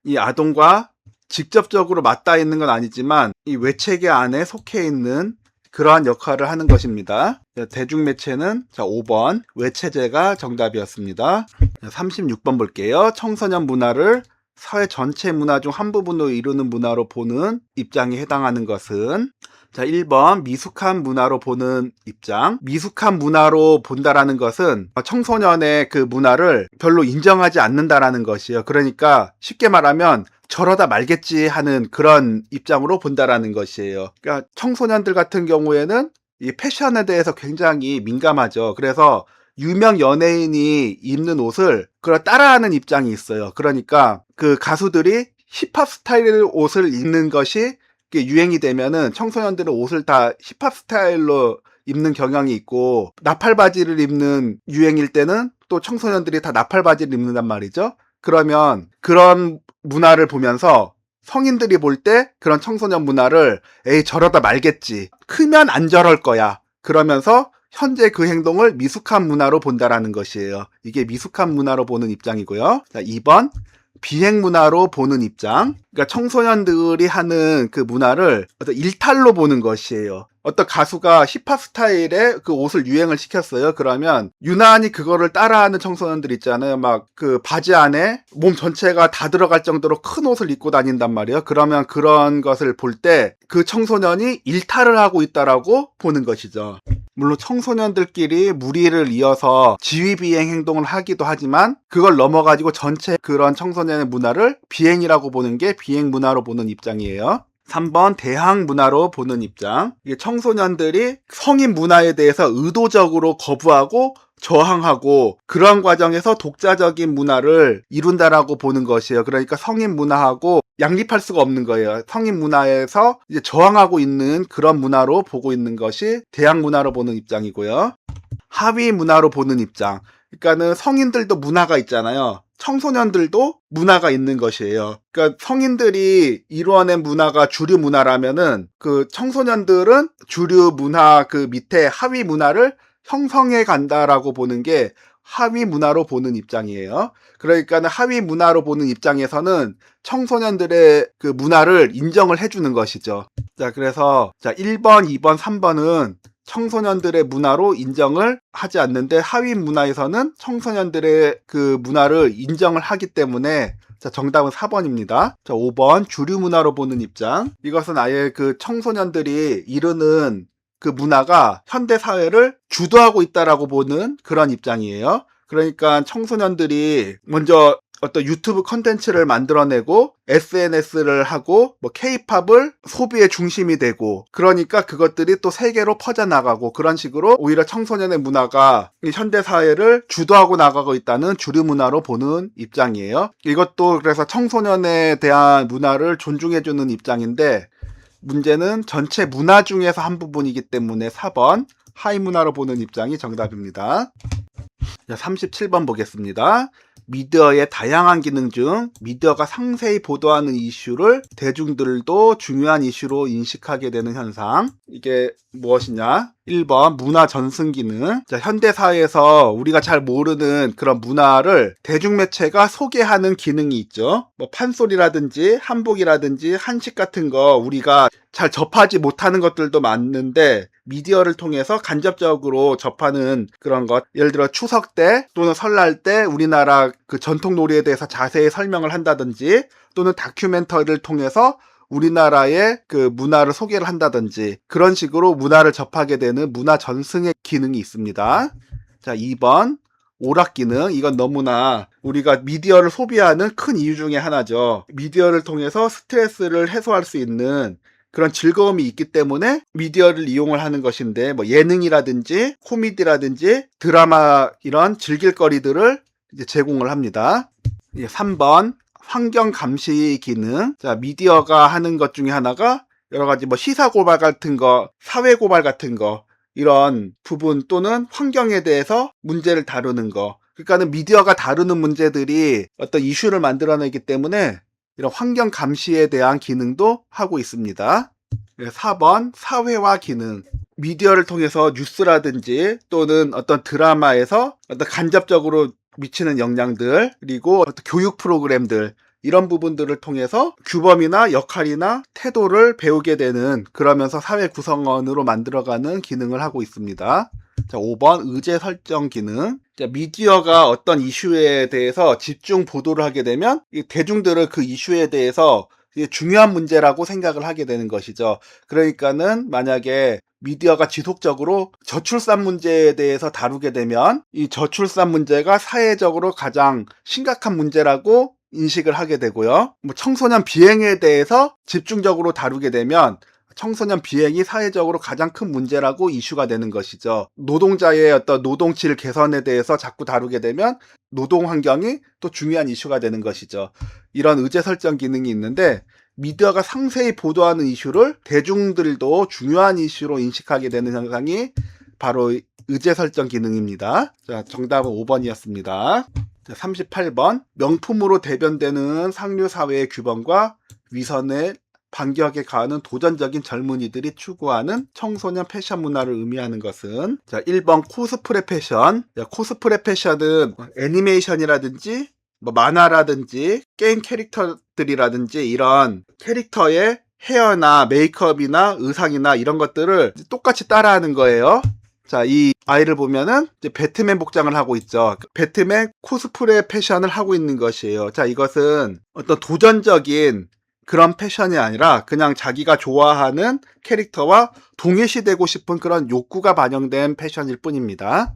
[SPEAKER 1] 이 아동과 직접적으로 맞닿아 있는 건 아니지만 이 외체계 안에 속해 있는 그러한 역할을 하는 것입니다. 대중매체는 5번 외체제가 정답이었습니다. 36번 볼게요. 청소년 문화를 사회 전체 문화 중 한 부분으로 이루는 문화로 보는 입장에 해당하는 것은 1번 미숙한 문화로 보는 입장. 미숙한 문화로 본다라는 것은 청소년의 그 문화를 별로 인정하지 않는다라는 것이에요. 그러니까 쉽게 말하면 저러다 말겠지 하는 그런 입장으로 본다라는 것이에요. 그러니까 청소년들 같은 경우에는 이 패션에 대해서 굉장히 민감하죠. 그래서 유명 연예인이 입는 옷을 그걸 따라하는 입장이 있어요. 그러니까 그 가수들이 힙합 스타일 옷을 입는 것이 유행이 되면은 청소년들은 옷을 다 힙합 스타일로 입는 경향이 있고, 나팔 바지를 입는 유행일 때는 또 청소년들이 다 나팔 바지를 입는단 말이죠. 그러면 그런 문화를 보면서 성인들이 볼 때 그런 청소년 문화를 에이 저러다 말겠지, 크면 안 저럴 거야, 그러면서 현재 그 행동을 미숙한 문화로 본다라는 것이에요. 이게 미숙한 문화로 보는 입장이고요. 자, 2번 비행 문화로 보는 입장. 그러니까 청소년들이 하는 그 문화를 어떤 일탈로 보는 것이에요. 어떤 가수가 힙합 스타일의 그 옷을 유행을 시켰어요. 그러면 유난히 그거를 따라하는 청소년들 있잖아요. 막 그 바지 안에 몸 전체가 다 들어갈 정도로 큰 옷을 입고 다닌단 말이에요. 그러면 그런 것을 볼 때 그 청소년이 일탈을 하고 있다라고 보는 것이죠. 물론 청소년들끼리 무리를 이어서 지휘비행 행동을 하기도 하지만 그걸 넘어가지고 전체 그런 청소년의 문화를 비행이라고 보는 게 비행 문화로 보는 입장이에요. 3번 대항 문화로 보는 입장. 이게 청소년들이 성인 문화에 대해서 의도적으로 거부하고 저항하고 그런 과정에서 독자적인 문화를 이룬다라고 보는 것이에요. 그러니까 성인 문화하고 양립할 수가 없는 거예요. 성인 문화에서 이제 저항하고 있는 그런 문화로 보고 있는 것이 대항 문화로 보는 입장이고요. 하위 문화로 보는 입장. 그러니까는 성인들도 문화가 있잖아요. 청소년들도 문화가 있는 것이에요. 그러니까 성인들이 이루어낸 문화가 주류 문화라면은 그 청소년들은 주류 문화 그 밑에 하위 문화를 형성해 간다라고 보는 게 하위 문화로 보는 입장이에요. 그러니까 하위 문화로 보는 입장에서는 청소년들의 그 문화를 인정을 해주는 것이죠. 자, 그래서 1번, 2번, 3번은 청소년들의 문화로 인정을 하지 않는데 하위 문화에서는 청소년들의 그 문화를 인정을 하기 때문에 정답은 4번입니다. 5번 주류 문화로 보는 입장. 이것은 아예 그 청소년들이 이루는 그 문화가 현대 사회를 주도하고 있다라고 보는 그런 입장이에요. 그러니까 청소년들이 먼저 어떤 유튜브 컨텐츠를 만들어내고 SNS를 하고 뭐 K-팝을 소비의 중심이 되고, 그러니까 그것들이 또 세계로 퍼져나가고, 그런 식으로 오히려 청소년의 문화가 현대 사회를 주도하고 나가고 있다는 주류 문화로 보는 입장이에요. 이것도 그래서 청소년에 대한 문화를 존중해주는 입장인데, 문제는 전체 문화 중에서 한 부분이기 때문에 4번 하위 문화로 보는 입장이 정답입니다. 37번 보겠습니다. 미디어의 다양한 기능 중 미디어가 상세히 보도하는 이슈를 대중들도 중요한 이슈로 인식하게 되는 현상. 이게 무엇이냐? 1번 문화 전승 기능. 현대사회에서 우리가 잘 모르는 그런 문화를 대중매체가 소개하는 기능이 있죠. 뭐 판소리라든지 한복이라든지 한식 같은 거 우리가 잘 접하지 못하는 것들도 많은데 미디어를 통해서 간접적으로 접하는 그런 것, 예를 들어 추석 때 또는 설날 때 우리나라 그 전통 놀이에 대해서 자세히 설명을 한다든지, 또는 다큐멘터리를 통해서 우리나라의 그 문화를 소개를 한다든지, 그런 식으로 문화를 접하게 되는 문화 전승의 기능이 있습니다. 2번 오락 기능. 이건 너무나 우리가 미디어를 소비하는 큰 이유 중에 하나죠. 미디어를 통해서 스트레스를 해소할 수 있는 그런 즐거움이 있기 때문에 미디어를 이용을 하는 것인데, 뭐 예능이라든지 코미디라든지 드라마 이런 즐길거리들을 이제 제공을 합니다. 3번 환경 감시 기능. 자, 미디어가 하는 것 중에 하나가 여러 가지 뭐 시사 고발 같은 거, 사회 고발 같은 거, 이런 부분 또는 환경에 대해서 문제를 다루는 거. 그러니까는 미디어가 다루는 문제들이 어떤 이슈를 만들어내기 때문에 이런 환경 감시에 대한 기능도 하고 있습니다. 4번 사회화 기능. 미디어를 통해서 뉴스라든지 또는 어떤 드라마에서 어떤 간접적으로 미치는 영향들, 그리고 어떤 교육 프로그램들, 이런 부분들을 통해서 규범이나 역할이나 태도를 배우게 되는, 그러면서 사회 구성원으로 만들어가는 기능을 하고 있습니다. 자, 5번 의제 설정 기능. 자, 미디어가 어떤 이슈에 대해서 집중 보도를 하게 되면 대중들은 그 이슈에 대해서 중요한 문제라고 생각을 하게 되는 것이죠. 그러니까는 만약에 미디어가 지속적으로 저출산 문제에 대해서 다루게 되면 이 저출산 문제가 사회적으로 가장 심각한 문제라고 인식을 하게 되고요. 뭐 청소년 비행에 대해서 집중적으로 다루게 되면 청소년 비행이 사회적으로 가장 큰 문제라고 이슈가 되는 것이죠. 노동자의 어떤 노동질 개선에 대해서 자꾸 다루게 되면 노동 환경이 또 중요한 이슈가 되는 것이죠. 이런 의제 설정 기능이 있는데, 미디어가 상세히 보도하는 이슈를 대중들도 중요한 이슈로 인식하게 되는 현상이 바로 의제 설정 기능입니다. 자, 정답은 5번이었습니다. 38번 명품으로 대변되는 상류 사회의 규범과 위선의 반격에 가하는 도전적인 젊은이들이 추구하는 청소년 패션 문화를 의미하는 것은, 자, 1번 코스프레 패션. 자, 코스프레 패션은 애니메이션이라든지 뭐 만화라든지 게임 캐릭터들이라든지 이런 캐릭터의 헤어나 메이크업이나 의상이나 이런 것들을 똑같이 따라하는 거예요. 자, 이 아이를 보면은 이제 배트맨 복장을 하고 있죠. 배트맨 코스프레 패션을 하고 있는 것이에요. 자, 이것은 어떤 도전적인 그런 패션이 아니라 그냥 자기가 좋아하는 캐릭터와 동일시되고 싶은 그런 욕구가 반영된 패션일 뿐입니다.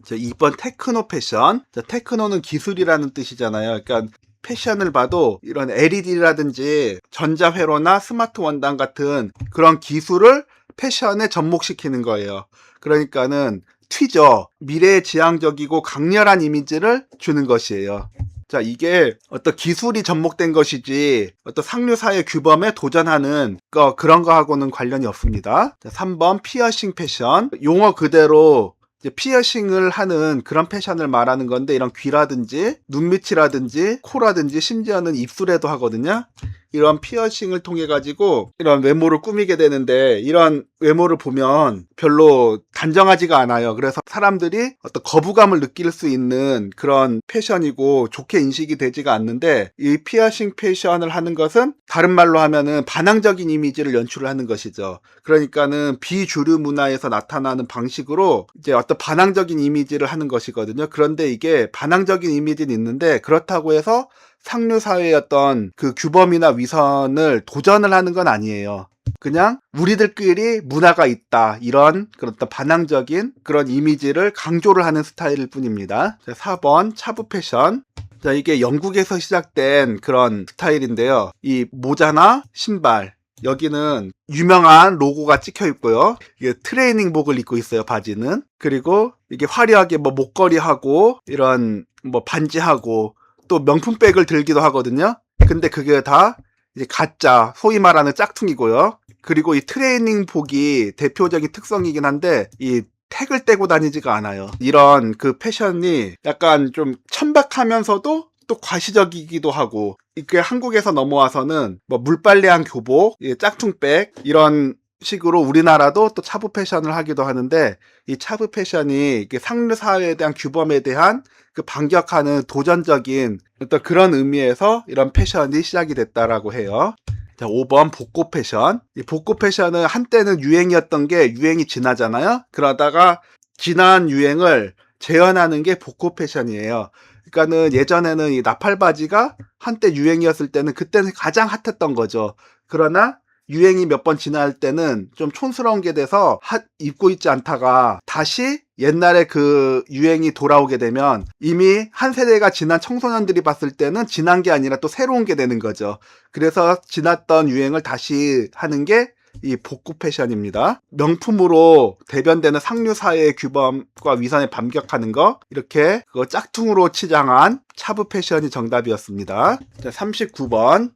[SPEAKER 1] 자, 2번 테크노 패션. 자, 테크노는 기술이라는 뜻이잖아요. 그러니까 패션을 봐도 이런 LED라든지 전자회로나 스마트 원단 같은 그런 기술을 패션에 접목시키는 거예요. 그러니까는 튀죠. 미래지향적이고 강렬한 이미지를 주는 것이에요. 자, 이게 어떤 기술이 접목된 것이지 어떤 상류사회 규범에 도전하는 그런 거하고는 관련이 없습니다. 자, 3번 피어싱 패션. 용어 그대로 이제 피어싱을 하는 그런 패션을 말하는 건데, 이런 귀라든지 눈밑이라든지 코라든지 심지어는 입술에도 하거든요. 이런 피어싱을 통해 가지고 이런 외모를 꾸미게 되는데, 이런 외모를 보면 별로 단정하지가 않아요. 그래서 사람들이 어떤 거부감을 느낄 수 있는 그런 패션이고 좋게 인식이 되지가 않는데, 이 피어싱 패션을 하는 것은 다른 말로 하면은 반항적인 이미지를 연출을 하는 것이죠. 그러니까는 비주류 문화에서 나타나는 방식으로 이제 어떤 반항적인 이미지를 하는 것이거든요. 그런데 이게 반항적인 이미지는 있는데, 그렇다고 해서 상류 사회의 어떤 그 규범이나 위선을 도전을 하는 건 아니에요. 그냥 우리들끼리 문화가 있다, 이런 그런 반항적인 그런 이미지를 강조를 하는 스타일일 뿐입니다. 4번 차부 패션. 자, 이게 영국에서 시작된 그런 스타일인데요. 이 모자나 신발, 여기는 유명한 로고가 찍혀 있고요. 이게 트레이닝복을 입고 있어요, 바지는. 그리고 이게 화려하게 뭐 목걸이하고 이런 뭐 반지하고 또 명품백을 들기도 하거든요. 근데 그게 다 이제 가짜, 소위 말하는 짝퉁이고요. 그리고 이 트레이닝복이 대표적인 특성이긴 한데, 이 택을 떼고 다니지가 않아요. 이런 그 패션이 약간 좀 천박하면서도 또 과시적이기도 하고, 이게 한국에서 넘어와서는 뭐 물빨래한 교복, 짝퉁백, 이런 식으로 우리나라도 또 차부 패션을 하기도 하는데, 이 차부 패션이 이게 상류 사회에 대한 규범에 대한 그 반격하는 도전적인 어떤 그런 의미에서 이런 패션이 시작이 됐다라고 해요. 자, 5번 복고 패션. 이 복고 패션은 한때는 유행이었던 게 유행이 지나잖아요. 그러다가 지난 유행을 재현하는 게 복고 패션이에요. 그러니까는 예전에는 이 나팔 바지가 한때 유행이었을 때는 그때는 가장 핫했던 거죠. 그러나 유행이 몇 번 지날 때는 좀 촌스러운 게 돼서 입고 있지 않다가 다시 옛날에 그 유행이 돌아오게 되면 이미 한 세대가 지난 청소년들이 봤을 때는 지난 게 아니라 또 새로운 게 되는 거죠. 그래서 지났던 유행을 다시 하는 게 이 복구 패션입니다. 명품으로 대변되는 상류 사회의 규범과 위선에 반격하는 거, 이렇게 그거 짝퉁으로 치장한 차부 패션이 정답이었습니다. 자, 39번.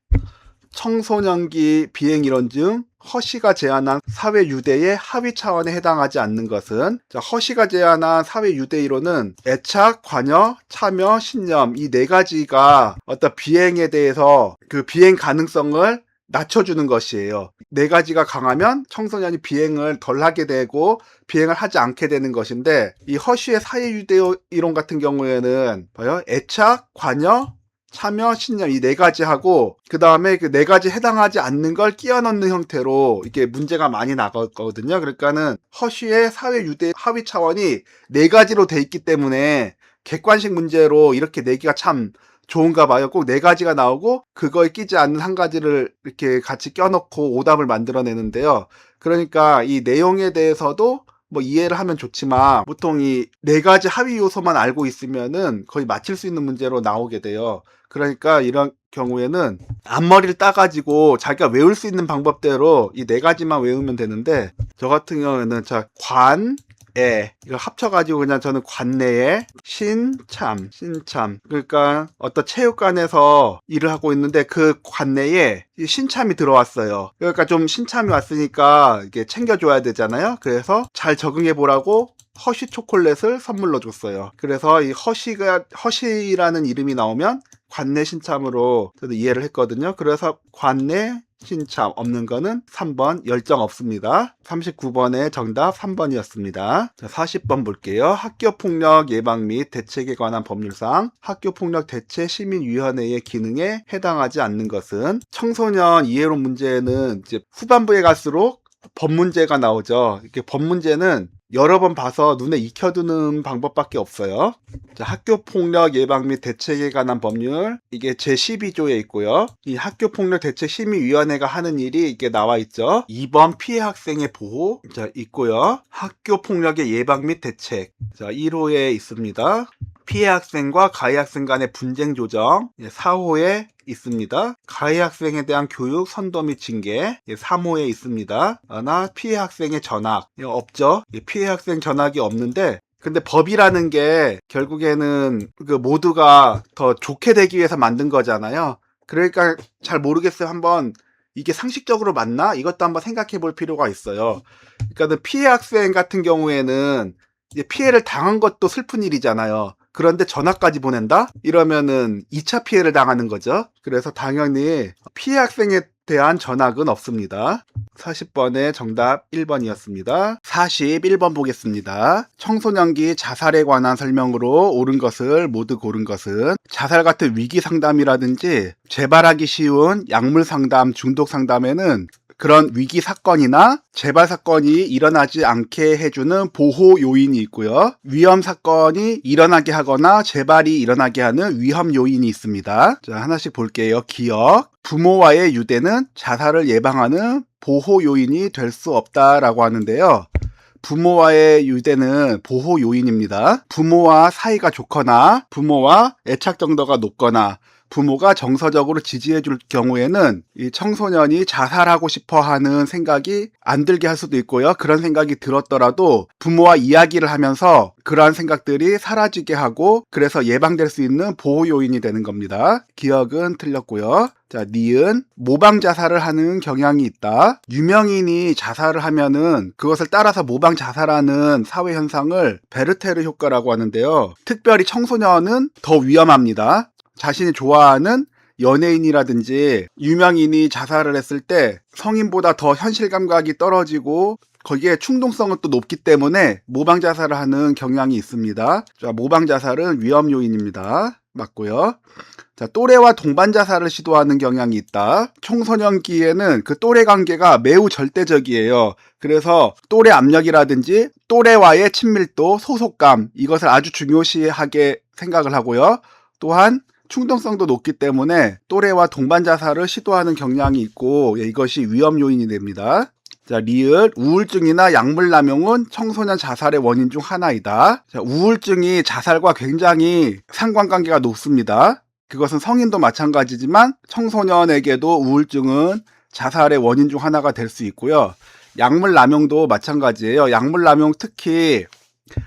[SPEAKER 1] 청소년기 비행이론 중 허쉬가 제안한 사회 유대의 하위 차원에 해당하지 않는 것은, 자, 허쉬가 제안한 사회 유대 이론은 애착, 관여, 참여, 신념 이 네 가지가 어떤 비행에 대해서 그 비행 가능성을 낮춰주는 것이에요. 네 가지가 강하면 청소년이 비행을 덜 하게 되고 비행을 하지 않게 되는 것인데, 이 허쉬의 사회 유대 이론 같은 경우에는 뭐요? 애착, 관여, 참여, 신념 이 네 가지 하고 그 다음에 그 네 가지 해당하지 않는 걸 끼워 넣는 형태로 이게 문제가 많이 나갔거든요. 그러니까는 허쉬의 사회 유대 하위 차원이 네 가지로 돼 있기 때문에 객관식 문제로 이렇게 내기가 참 좋은가 봐요. 꼭 네 가지가 나오고 그거에 끼지 않는 한 가지를 이렇게 같이 껴넣고 오답을 만들어내는데요. 그러니까 이 내용에 대해서도 뭐 이해를 하면 좋지만 보통 이 네 가지 하위 요소만 알고 있으면은 거의 맞힐 수 있는 문제로 나오게 돼요. 그러니까 이런 경우에는 앞머리를 따가지고 자기가 외울 수 있는 방법대로 이 네 가지만 외우면 되는데, 저 같은 경우에는 자, 관, 애 이걸 합쳐가지고 그냥 저는 관내에 신참 그러니까 어떤 체육관에서 일을 하고 있는데 그 관내에 신참이 들어왔어요. 그러니까 좀 신참이 왔으니까 이게 챙겨줘야 되잖아요. 그래서 잘 적응해 보라고 허쉬 초콜릿을 선물로 줬어요. 그래서 이 허쉬라는 이름이 나오면 관내 신참으로 저도 이해를 했거든요. 그래서 관내 신참 없는 거는 3번 열정 없습니다. 39번의 정답 3번이었습니다. 자, 40번 볼게요. 학교폭력 예방 및 대책에 관한 법률상 학교폭력 대체 시민위원회의 기능에 해당하지 않는 것은, 청소년 이해론 문제는 이제 후반부에 갈수록 법 문제가 나오죠. 이렇게 법 문제는 여러 번 봐서 눈에 익혀두는 방법밖에 없어요. 자, 학교폭력 예방 및 대책에 관한 법률, 이게 제12조에 있고요. 이 학교폭력 대책 심의위원회가 하는 일이 이게 나와 있죠. 2번 피해 학생의 보호, 자, 있고요. 학교폭력의 예방 및 대책, 자, 1호에 있습니다. 피해 학생과 가해 학생 간의 분쟁 조정, 4호에 있습니다. 가해 학생에 대한 교육, 선도 및 징계, 3호에 있습니다. 하나 피해 학생의 전학, 없죠. 피해 학생 전학이 없는데, 근데 법이라는 게 결국에는 그 모두가 더 좋게 되기 위해서 만든 거잖아요. 그러니까 잘 모르겠어요. 한번 이게 상식적으로 맞나? 이것도 한번 생각해 볼 필요가 있어요. 그러니까 피해 학생 같은 경우에는 이제 피해를 당한 것도 슬픈 일이잖아요. 그런데 전학까지 보낸다? 이러면은 2차 피해를 당하는 거죠. 그래서 당연히 피해 학생에 대한 전학은 없습니다. 40번의 정답 1번이었습니다. 41번 보겠습니다. 청소년기 자살에 관한 설명으로 옳은 것을 모두 고른 것은, 자살 같은 위기 상담이라든지 재발하기 쉬운 약물 상담, 중독 상담에는 그런 위기 사건이나 재발 사건이 일어나지 않게 해주는 보호 요인이 있고요. 위험 사건이 일어나게 하거나 재발이 일어나게 하는 위험 요인이 있습니다. 자, 하나씩 볼게요. 기억. 부모와의 유대는 자살을 예방하는 보호 요인이 될 수 없다라고 하는데요. 부모와의 유대는 보호 요인입니다. 부모와 사이가 좋거나 부모와 애착 정도가 높거나 부모가 정서적으로 지지해 줄 경우에는 이 청소년이 자살하고 싶어 하는 생각이 안 들게 할 수도 있고요. 그런 생각이 들었더라도 부모와 이야기를 하면서 그러한 생각들이 사라지게 하고, 그래서 예방될 수 있는 보호 요인이 되는 겁니다. 기억은 틀렸고요. 자, 니은 모방 자살을 하는 경향이 있다. 유명인이 자살을 하면은 그것을 따라서 모방 자살하는 사회 현상을 베르테르 효과라고 하는데요. 특별히 청소년은 더 위험합니다. 자신이 좋아하는 연예인이라든지 유명인이 자살을 했을 때 성인보다 더 현실 감각이 떨어지고 거기에 충동성은 또 높기 때문에 모방 자살을 하는 경향이 있습니다. 자, 모방 자살은 위험 요인입니다. 맞고요. 자, 또래와 동반 자살을 시도하는 경향이 있다. 청소년기에는 그 또래 관계가 매우 절대적이에요. 그래서 또래 압력이라든지 또래와의 친밀도, 소속감, 이것을 아주 중요시하게 생각을 하고요. 또한 충동성도 높기 때문에 또래와 동반 자살을 시도하는 경향이 있고, 이것이 위험 요인이 됩니다. 자, 리을 우울증이나 약물 남용은 청소년 자살의 원인 중 하나이다. 자, 우울증이 자살과 굉장히 상관관계가 높습니다. 그것은 성인도 마찬가지지만 청소년에게도 우울증은 자살의 원인 중 하나가 될 수 있고요. 약물 남용도 마찬가지예요. 약물 남용, 특히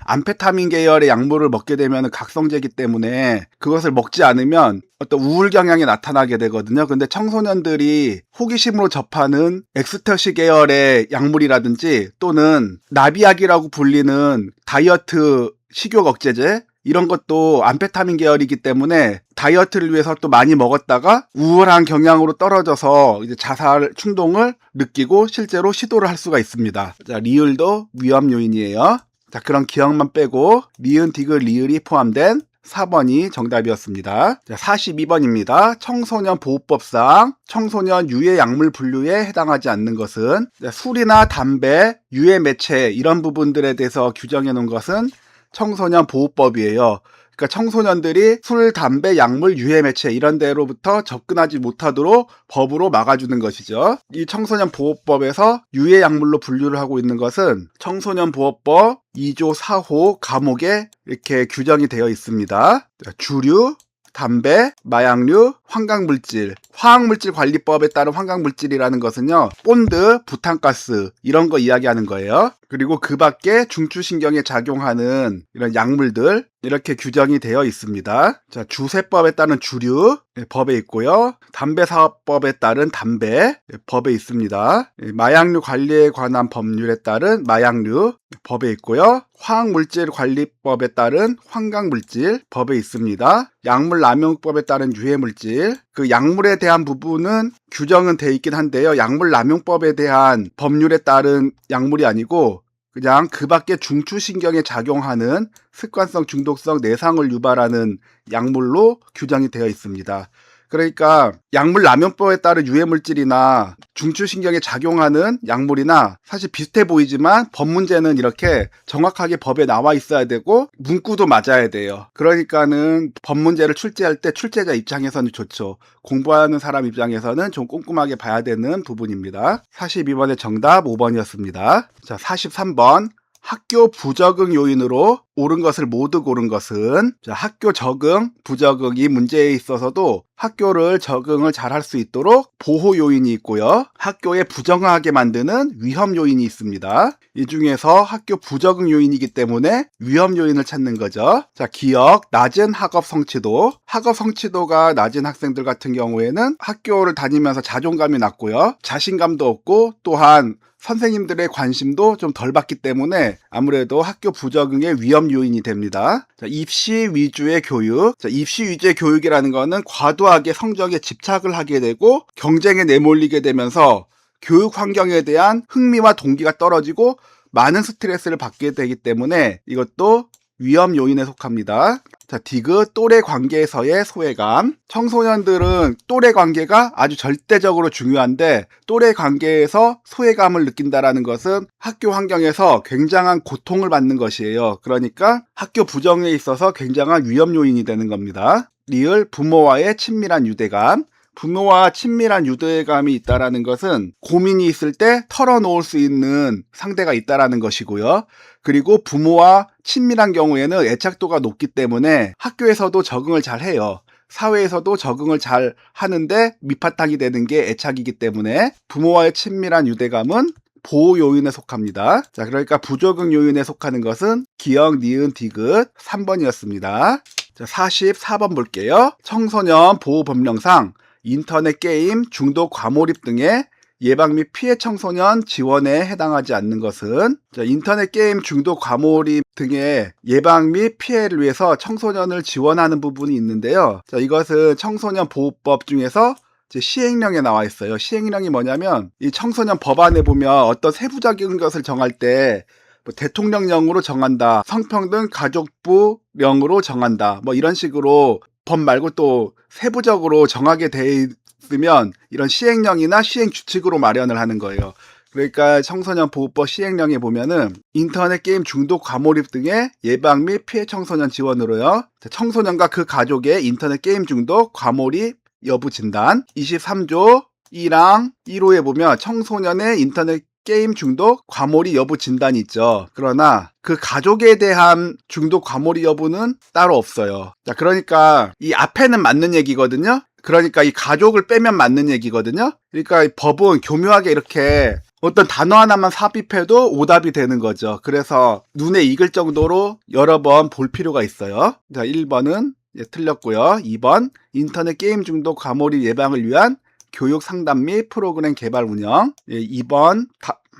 [SPEAKER 1] 암페타민 계열의 약물을 먹게 되면 각성제이기 때문에 그것을 먹지 않으면 어떤 우울 경향이 나타나게 되거든요. 근데 청소년들이 호기심으로 접하는 엑스터시 계열의 약물이라든지 또는 나비약이라고 불리는 다이어트 식욕 억제제, 이런 것도 암페타민 계열이기 때문에 다이어트를 위해서 또 많이 먹었다가 우울한 경향으로 떨어져서 이제 자살 충동을 느끼고 실제로 시도를 할 수가 있습니다. 자, 리을도 위험 요인이에요. 자, 그런 기억만 빼고 니은, 디귿, 리을이 포함된 4번이 정답이었습니다. 자, 42번입니다. 청소년 보호법상 청소년 유해 약물 분류에 해당하지 않는 것은, 술이나 담배, 유해 매체 이런 부분들에 대해서 규정해 놓은 것은 청소년 보호법이에요. 그러니까 청소년들이 술, 담배, 약물, 유해 매체 이런 데로부터 접근하지 못하도록 법으로 막아주는 것이죠. 이 청소년 보호법에서 유해 약물로 분류를 하고 있는 것은 청소년 보호법 2조 4호 감옥에 이렇게 규정이 되어 있습니다. 주류, 담배, 마약류, 환각물질, 화학물질 관리법에 따른 환각물질이라는 것은요, 본드, 부탄가스 이런 거 이야기하는 거예요. 그리고 그 밖에 중추신경에 작용하는 이런 약물들 이렇게 규정이 되어 있습니다. 자, 주세법에 따른 주류 법에 있고요. 담배사업법에 따른 담배 법에 있습니다. 마약류 관리에 관한 법률에 따른 마약류 법에 있고요. 화학물질 관리법에 따른 환각물질 법에 있습니다. 약물 남용법에 따른 유해물질, 그 약물에 대한 부분은 규정은 돼 있긴 한데요. 약물 남용법에 대한 법률에 따른 약물이 아니고 그냥 그 밖에 중추신경에 작용하는 습관성 중독성 내상을 유발하는 약물로 규정이 되어 있습니다. 그러니까 약물 남용법에 따른 유해물질이나 중추신경에 작용하는 약물이나 사실 비슷해 보이지만 법 문제는 이렇게 정확하게 법에 나와 있어야 되고 문구도 맞아야 돼요. 그러니까는 법 문제를 출제할 때 출제자 입장에서는 좋죠. 공부하는 사람 입장에서는 좀 꼼꼼하게 봐야 되는 부분입니다. 42번의 정답 5번이었습니다. 자, 43번. 학교 부적응 요인으로 옳은 것을 모두 고른 것은, 자, 학교 적응, 부적응이 문제에 있어서도 학교를 적응을 잘 할 수 있도록 보호 요인이 있고요. 학교에 부정하게 만드는 위험 요인이 있습니다. 이 중에서 학교 부적응 요인이기 때문에 위험 요인을 찾는 거죠. 자, 기억, 낮은 학업 성취도. 학업 성취도가 낮은 학생들 같은 경우에는 학교를 다니면서 자존감이 낮고요. 자신감도 없고 또한 선생님들의 관심도 좀 덜 받기 때문에 아무래도 학교 부적응의 위험 요인이 됩니다. 자, 입시 위주의 교육. 자, 입시 위주의 교육이라는 거는 과도하게 성적에 집착을 하게 되고 경쟁에 내몰리게 되면서 교육 환경에 대한 흥미와 동기가 떨어지고 많은 스트레스를 받게 되기 때문에 이것도 위험 요인에 속합니다. 자, 디귿, 또래 관계에서의 소외감. 청소년들은 또래 관계가 아주 절대적으로 중요한데 또래 관계에서 소외감을 느낀다는 것은 학교 환경에서 굉장한 고통을 받는 것이에요. 그러니까 학교 부정에 있어서 굉장한 위험 요인이 되는 겁니다. 리을, 부모와의 친밀한 유대감. 부모와 친밀한 유대감이 있다라는 것은 고민이 있을 때 털어놓을 수 있는 상대가 있다라는 것이고요. 그리고 부모와 친밀한 경우에는 애착도가 높기 때문에 학교에서도 적응을 잘 해요. 사회에서도 적응을 잘 하는데 밑바탕이 되는 게 애착이기 때문에 부모와의 친밀한 유대감은 보호 요인에 속합니다. 자, 그러니까 부적응 요인에 속하는 것은 기억, 니은, 디귿 3번이었습니다. 자, 44번 볼게요. 청소년 보호 법령상 인터넷 게임, 중독, 과몰입 등의 예방 및 피해 청소년 지원에 해당하지 않는 것은, 자, 인터넷 게임, 중독, 과몰입 등의 예방 및 피해를 위해서 청소년을 지원하는 부분이 있는데요. 자, 이것은 청소년 보호법 중에서 시행령에 나와 있어요. 시행령이 뭐냐면 이 청소년 법안에 보면 어떤 세부적인 것을 정할 때 뭐 대통령령으로 정한다, 성평등 가족부령으로 정한다, 뭐 이런 식으로 법 말고 또 세부적으로 정하게 돼 있으면 이런 시행령이나 시행규칙으로 마련을 하는 거예요. 그러니까 청소년 보호법 시행령에 보면은 인터넷 게임 중독 과몰입 등의 예방 및 피해 청소년 지원으로요. 청소년과 그 가족의 인터넷 게임 중독 과몰입 여부 진단. 23조 1항 1호에 보면 청소년의 인터넷 게임 중독 과몰입 여부 진단이 있죠. 그러나 그 가족에 대한 중독 과몰입 여부는 따로 없어요. 자, 그러니까 이 앞에는 맞는 얘기거든요. 그러니까 이 가족을 빼면 맞는 얘기거든요. 그러니까 이 법은 교묘하게 이렇게 어떤 단어 하나만 삽입해도 오답이 되는 거죠. 그래서 눈에 익을 정도로 여러 번 볼 필요가 있어요. 자, 1번은 틀렸고요. 2번 인터넷 게임 중독 과몰입 예방을 위한 교육 상담 및 프로그램 개발 운영. 2번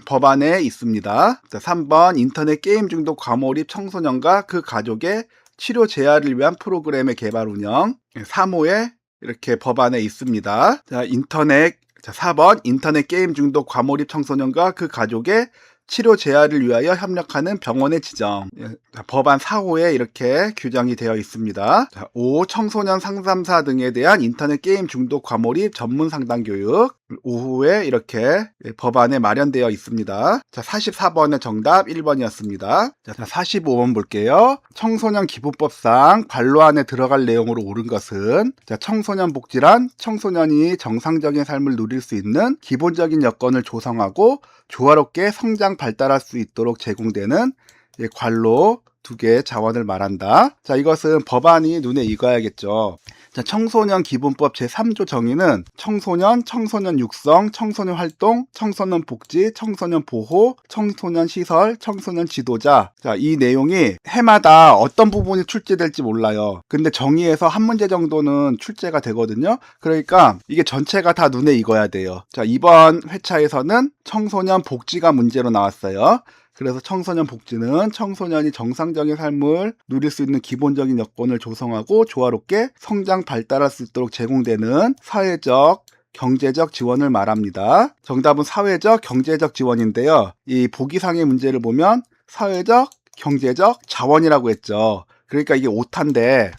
[SPEAKER 1] 법안에 있습니다. 자, 3번 인터넷 게임 중독 과몰입 청소년과 그 가족의 치료 재활을 위한 프로그램의 개발 운영. 3호에 이렇게 법안에 있습니다. 자, 4번 인터넷 게임 중독 과몰입 청소년과 그 가족의 치료 재활을 위하여 협력하는 병원의 지정. 법안 4호에 이렇게 규정이 되어 있습니다. 5. 청소년 상담사 등에 대한 인터넷 게임 중독 과몰입 전문 상담 교육. 5호에 이렇게 법안에 마련되어 있습니다. 자, 44번의 정답 1번이었습니다. 자, 45번 볼게요. 청소년 기부법상 관로안에 들어갈 내용으로 옳은 것은, 자, 청소년 복지란 청소년이 정상적인 삶을 누릴 수 있는 기본적인 여건을 조성하고 조화롭게 성장 발달할 수 있도록 제공되는 관로 2개의 자원을 말한다. 자, 이것은 법안이 눈에 익어야겠죠. 자, 청소년 기본법 제3조 정의는 청소년, 청소년 육성, 청소년 활동, 청소년 복지, 청소년 보호, 청소년 시설, 청소년 지도자. 자, 이 내용이 해마다 어떤 부분이 출제될지 몰라요. 근데 정의에서 한 문제 정도는 출제가 되거든요. 그러니까 이게 전체가 다 눈에 익어야 돼요. 자, 이번 회차에서는 청소년 복지가 문제로 나왔어요. 그래서 청소년 복지는 청소년이 정상적인 삶을 누릴 수 있는 기본적인 여건을 조성하고 조화롭게 성장 발달할 수 있도록 제공되는 사회적, 경제적 지원을 말합니다. 정답은 사회적, 경제적 지원인데요. 이 보기상의 문제를 보면 사회적, 경제적 자원이라고 했죠. 그러니까 이게 오타인데,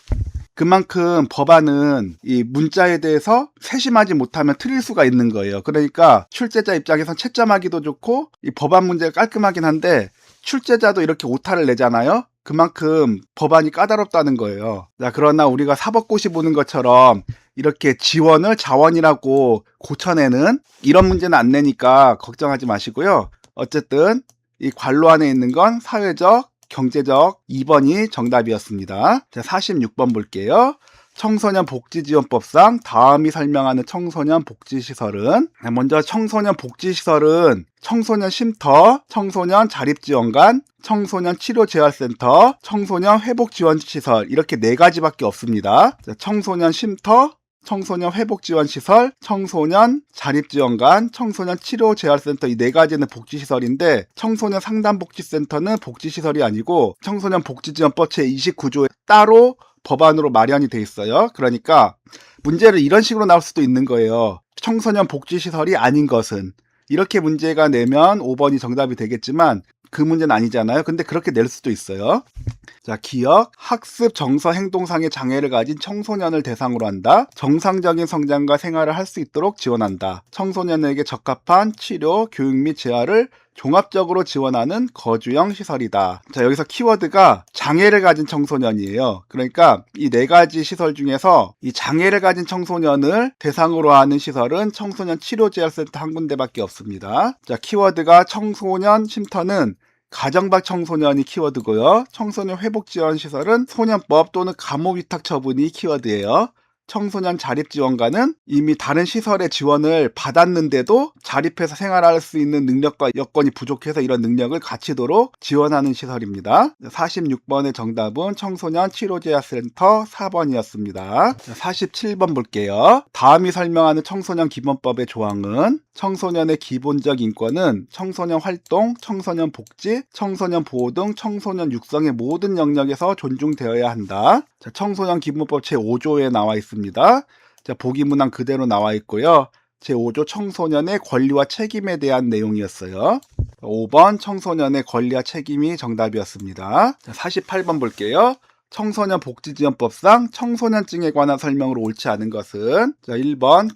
[SPEAKER 1] 그만큼 법안은 이 문자에 대해서 세심하지 못하면 틀릴 수가 있는 거예요. 그러니까 출제자 입장에선 채점하기도 좋고, 이 법안 문제가 깔끔하긴 한데 출제자도 이렇게 오타를 내잖아요. 그만큼 법안이 까다롭다는 거예요. 자, 그러나 우리가 사법고시 보는 것처럼 이렇게 지원을 자원이라고 고쳐내는 이런 문제는 안 내니까 걱정하지 마시고요. 어쨌든 이 관로 안에 있는 건 사회적, 경제적 2번이 정답이었습니다. 자, 46번 볼게요. 청소년 복지지원법상 다음이 설명하는 청소년 복지시설은, 먼저 청소년 복지시설은 청소년 쉼터, 청소년 자립지원관, 청소년 치료재활센터, 청소년 회복지원시설, 이렇게 4가지밖에 없습니다. 자, 청소년 쉼터, 청소년 회복지원시설, 청소년 자립지원관, 청소년 치료재활센터, 이 4가지는 복지시설인데 청소년 상담복지센터는 복지시설이 아니고 청소년 복지지원법 제29조에 따로 법안으로 마련이 돼 있어요. 그러니까 문제를 이런 식으로 나올 수도 있는 거예요. 청소년 복지시설이 아닌 것은, 이렇게 문제가 내면 5번이 정답이 되겠지만 그 문제는 아니잖아요. 근데 그렇게 낼 수도 있어요. 자, 기억, 학습, 정서, 행동상의 장애를 가진 청소년을 대상으로 한다. 정상적인 성장과 생활을 할 수 있도록 지원한다. 청소년에게 적합한 치료, 교육 및 재활을 종합적으로 지원하는 거주형 시설이다. 자, 여기서 키워드가 장애를 가진 청소년이에요. 그러니까 이 4가지 시설 중에서 이 장애를 가진 청소년을 대상으로 하는 시설은 청소년 치료재활센터 한 군데밖에 없습니다. 자, 키워드가 청소년 쉼터는 가정밖 청소년이 키워드고요. 청소년 회복지원시설은 소년법 또는 감호위탁 처분이 키워드예요. 청소년 자립지원관은 이미 다른 시설의 지원을 받았는데도 자립해서 생활할 수 있는 능력과 여건이 부족해서 이런 능력을 갖추도록 지원하는 시설입니다. 46번의 정답은 청소년 치료재활센터 4번이었습니다. 47번 볼게요. 다음이 설명하는 청소년 기본법의 조항은, 청소년의 기본적 인권은 청소년 활동, 청소년 복지, 청소년 보호 등 청소년 육성의 모든 영역에서 존중되어야 한다. 자, 청소년 기본법 제5조에 나와 있습니다. 자, 보기 문항 그대로 나와 있고요. 제5조 청소년의 권리와 책임에 대한 내용이었어요. 5번 청소년의 권리와 책임이 정답이었습니다. 자, 48번 볼게요. 청소년 복지지원법상 청소년증에 관한 설명으로 옳지 않은 것은, 자, 1번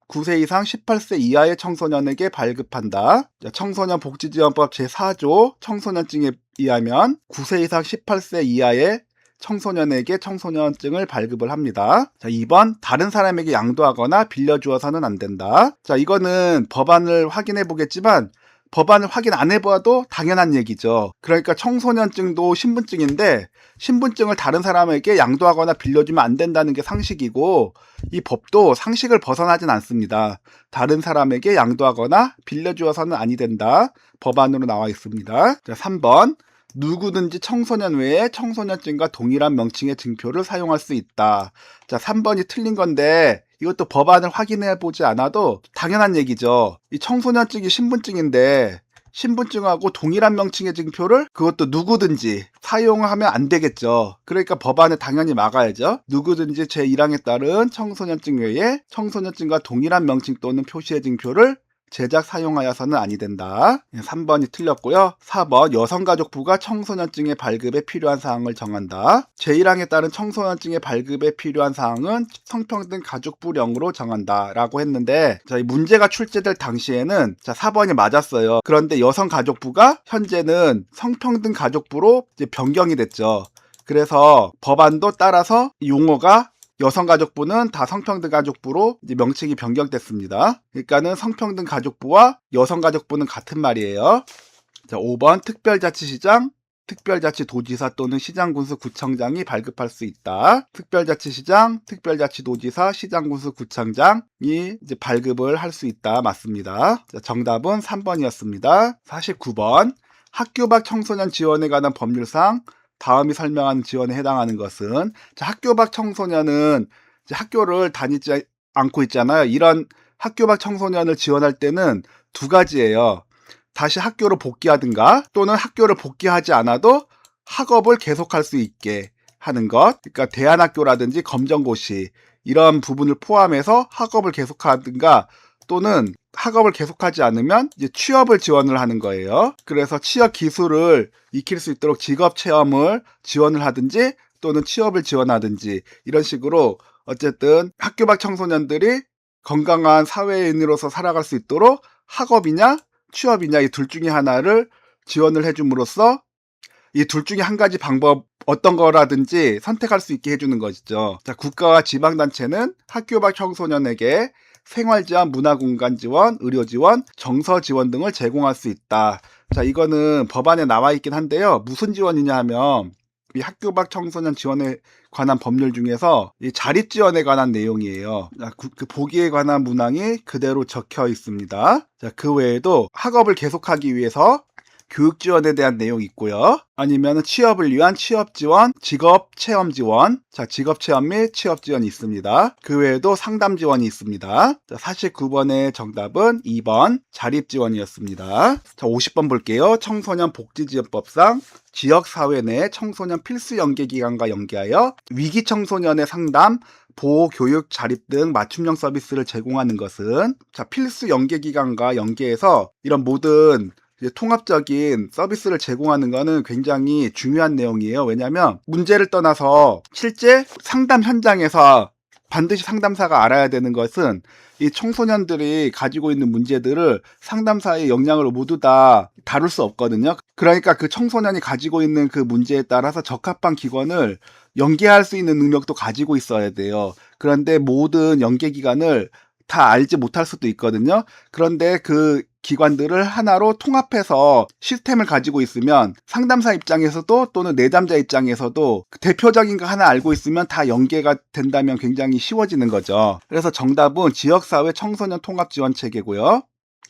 [SPEAKER 1] 9세 이상 18세 이하의 청소년에게 발급한다. 자, 청소년 복지지원법 제4조 청소년증에 의하면 9세 이상 18세 이하의 청소년에게 청소년증을 발급을 합니다. 자, 2번 다른 사람에게 양도하거나 빌려주어서는 안 된다. 자, 이거는 법안을 확인해 보겠지만 법안을 확인 안 해봐도 당연한 얘기죠. 그러니까 청소년증도 신분증인데 신분증을 다른 사람에게 양도하거나 빌려주면 안 된다는 게 상식이고 이 법도 상식을 벗어나진 않습니다. 다른 사람에게 양도하거나 빌려주어서는 아니 된다. 법안으로 나와 있습니다. 자, 3번. 누구든지 청소년 외에 청소년증과 동일한 명칭의 증표를 사용할 수 있다. 자, 3번이 틀린 건데 이것도 법안을 확인해 보지 않아도 당연한 얘기죠. 이 청소년증이 신분증인데 신분증하고 동일한 명칭의 증표를 그것도 누구든지 사용하면 안 되겠죠. 그러니까 법안을 당연히 막아야죠. 누구든지 제1항에 따른 청소년증 외에 청소년증과 동일한 명칭 또는 표시의 증표를 제작 사용하여서는 아니 된다. 3번이 틀렸고요. 4번 여성가족부가 청소년증의 발급에 필요한 사항을 정한다. 제1항에 따른 청소년증의 발급에 필요한 사항은 성평등 가족부령으로 정한다 라고 했는데 이 문제가 출제될 당시에는 4번이 맞았어요. 그런데 여성가족부가 현재는 성평등 가족부로 이제 변경이 됐죠. 그래서 법안도 따라서 용어가 여성가족부는 다 성평등가족부로 이제 명칭이 변경됐습니다. 그러니까는 성평등가족부와 여성가족부는 같은 말이에요. 자, 5번 특별자치시장, 특별자치도지사 또는 시장군수구청장이 발급할 수 있다. 특별자치시장, 특별자치도지사, 시장군수구청장이 이제 발급을 할 수 있다. 맞습니다. 자, 정답은 3번이었습니다. 49번 학교 밖 청소년 지원에 관한 법률상 다음이 설명하는 지원에 해당하는 것은 학교 밖 청소년은 이제 학교를 다니지 않고 있잖아요. 이런 학교 밖 청소년을 지원할 때는 두 가지예요. 다시 학교로 복귀하든가 또는 학교를 복귀하지 않아도 학업을 계속할 수 있게 하는 것. 그러니까 대안학교라든지 검정고시 이런 부분을 포함해서 학업을 계속하든가 또는 학업을 계속하지 않으면 이제 취업을 지원을 하는 거예요. 그래서 취업 기술을 익힐 수 있도록 직업 체험을 지원을 하든지 또는 취업을 지원하든지 이런 식으로 어쨌든 학교 밖 청소년들이 건강한 사회인으로서 살아갈 수 있도록 학업이냐 취업이냐 이 둘 중에 하나를 지원을 해줌으로써 이 둘 중에 한 가지 방법 어떤 거라든지 선택할 수 있게 해주는 것이죠. 자, 국가와 지방단체는 학교 밖 청소년에게 생활지원, 문화공간 지원, 의료지원, 정서지원 등을 제공할 수 있다. 자, 이거는 법안에 나와 있긴 한데요. 무슨 지원이냐 하면 이 학교 밖 청소년 지원에 관한 법률 중에서 이 자립지원에 관한 내용이에요. 그 보기에 관한 문항이 그대로 적혀 있습니다. 자, 그 외에도 학업을 계속하기 위해서 교육 지원에 대한 내용이 있고요. 아니면 취업을 위한 취업 지원, 직업 체험 지원, 직업 체험 및 취업 지원이 있습니다. 그 외에도 상담 지원이 있습니다. 49번의 정답은 2번 자립 지원이었습니다. 자, 50번 볼게요. 청소년 복지지원법상 지역사회 내 청소년 필수 연계기관과 연계하여 위기 청소년의 상담, 보호, 교육, 자립 등 맞춤형 서비스를 제공하는 것은 필수 연계기관과 연계해서 이런 모든 통합적인 서비스를 제공하는 것은 굉장히 중요한 내용이에요. 왜냐하면 문제를 떠나서 실제 상담 현장에서 반드시 상담사가 알아야 되는 것은 이 청소년들이 가지고 있는 문제들을 상담사의 역량으로 모두 다 다룰 수 없거든요. 그러니까 그 청소년이 가지고 있는 그 문제에 따라서 적합한 기관을 연계할 수 있는 능력도 가지고 있어야 돼요. 그런데 모든 연계기관을 다 알지 못할 수도 있거든요. 그런데 그 기관들을 하나로 통합해서 시스템을 가지고 있으면 상담사 입장에서도 또는 내담자 입장에서도 대표적인 거 하나 알고 있으면 다 연계가 된다면 굉장히 쉬워지는 거죠. 그래서 정답은 지역사회 청소년 통합지원체계고요.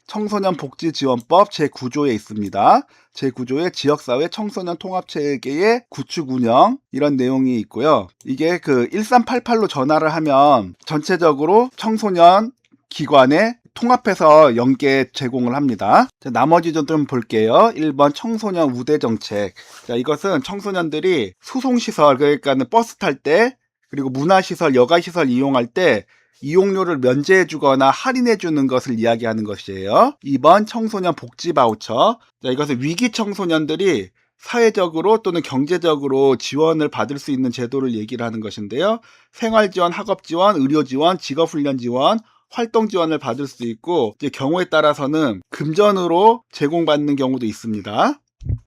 [SPEAKER 1] 청소년 복지지원법 제9조에 있습니다. 제9조에 지역사회 청소년 통합체계의 구축 운영 이런 내용이 있고요. 이게 그 1388로 전화를 하면 전체적으로 청소년 기관에 통합해서 연계 제공을 합니다. 자, 나머지 좀 볼게요. 1번 청소년 우대 정책. 자, 이것은 청소년들이 수송시설, 그러니까 버스 탈 때, 그리고 문화시설, 여가시설 이용할 때 이용료를 면제해 주거나 할인해 주는 것을 이야기하는 것이에요. 2번 청소년 복지 바우처. 자, 이것은 위기 청소년들이 사회적으로 또는 경제적으로 지원을 받을 수 있는 제도를 얘기를 하는 것인데요. 생활지원, 학업지원, 의료지원, 직업훈련지원, 활동 지원을 받을 수 있고 이제 경우에 따라서는 금전으로 제공받는 경우도 있습니다.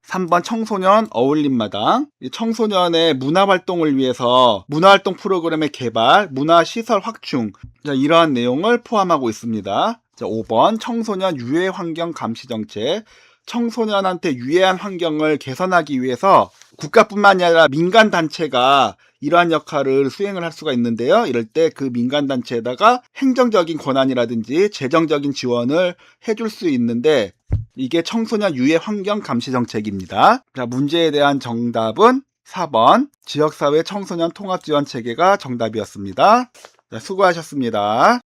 [SPEAKER 1] 3번 청소년 어울림마당. 청소년의 문화활동을 위해서 문화활동 프로그램의 개발, 문화시설 확충 이러한 내용을 포함하고 있습니다. 자, 5번 청소년 유해 환경 감시 정책. 청소년한테 유해한 환경을 개선하기 위해서 국가뿐만이 아니라 민간 단체가 이러한 역할을 수행을 할 수가 있는데요. 이럴 때 그 민간 단체에다가 행정적인 권한이라든지 재정적인 지원을 해줄 수 있는데 이게 청소년 유해 환경 감시 정책입니다. 자, 문제에 대한 정답은 4번 지역사회 청소년 통합지원 체계가 정답이었습니다. 자, 수고하셨습니다.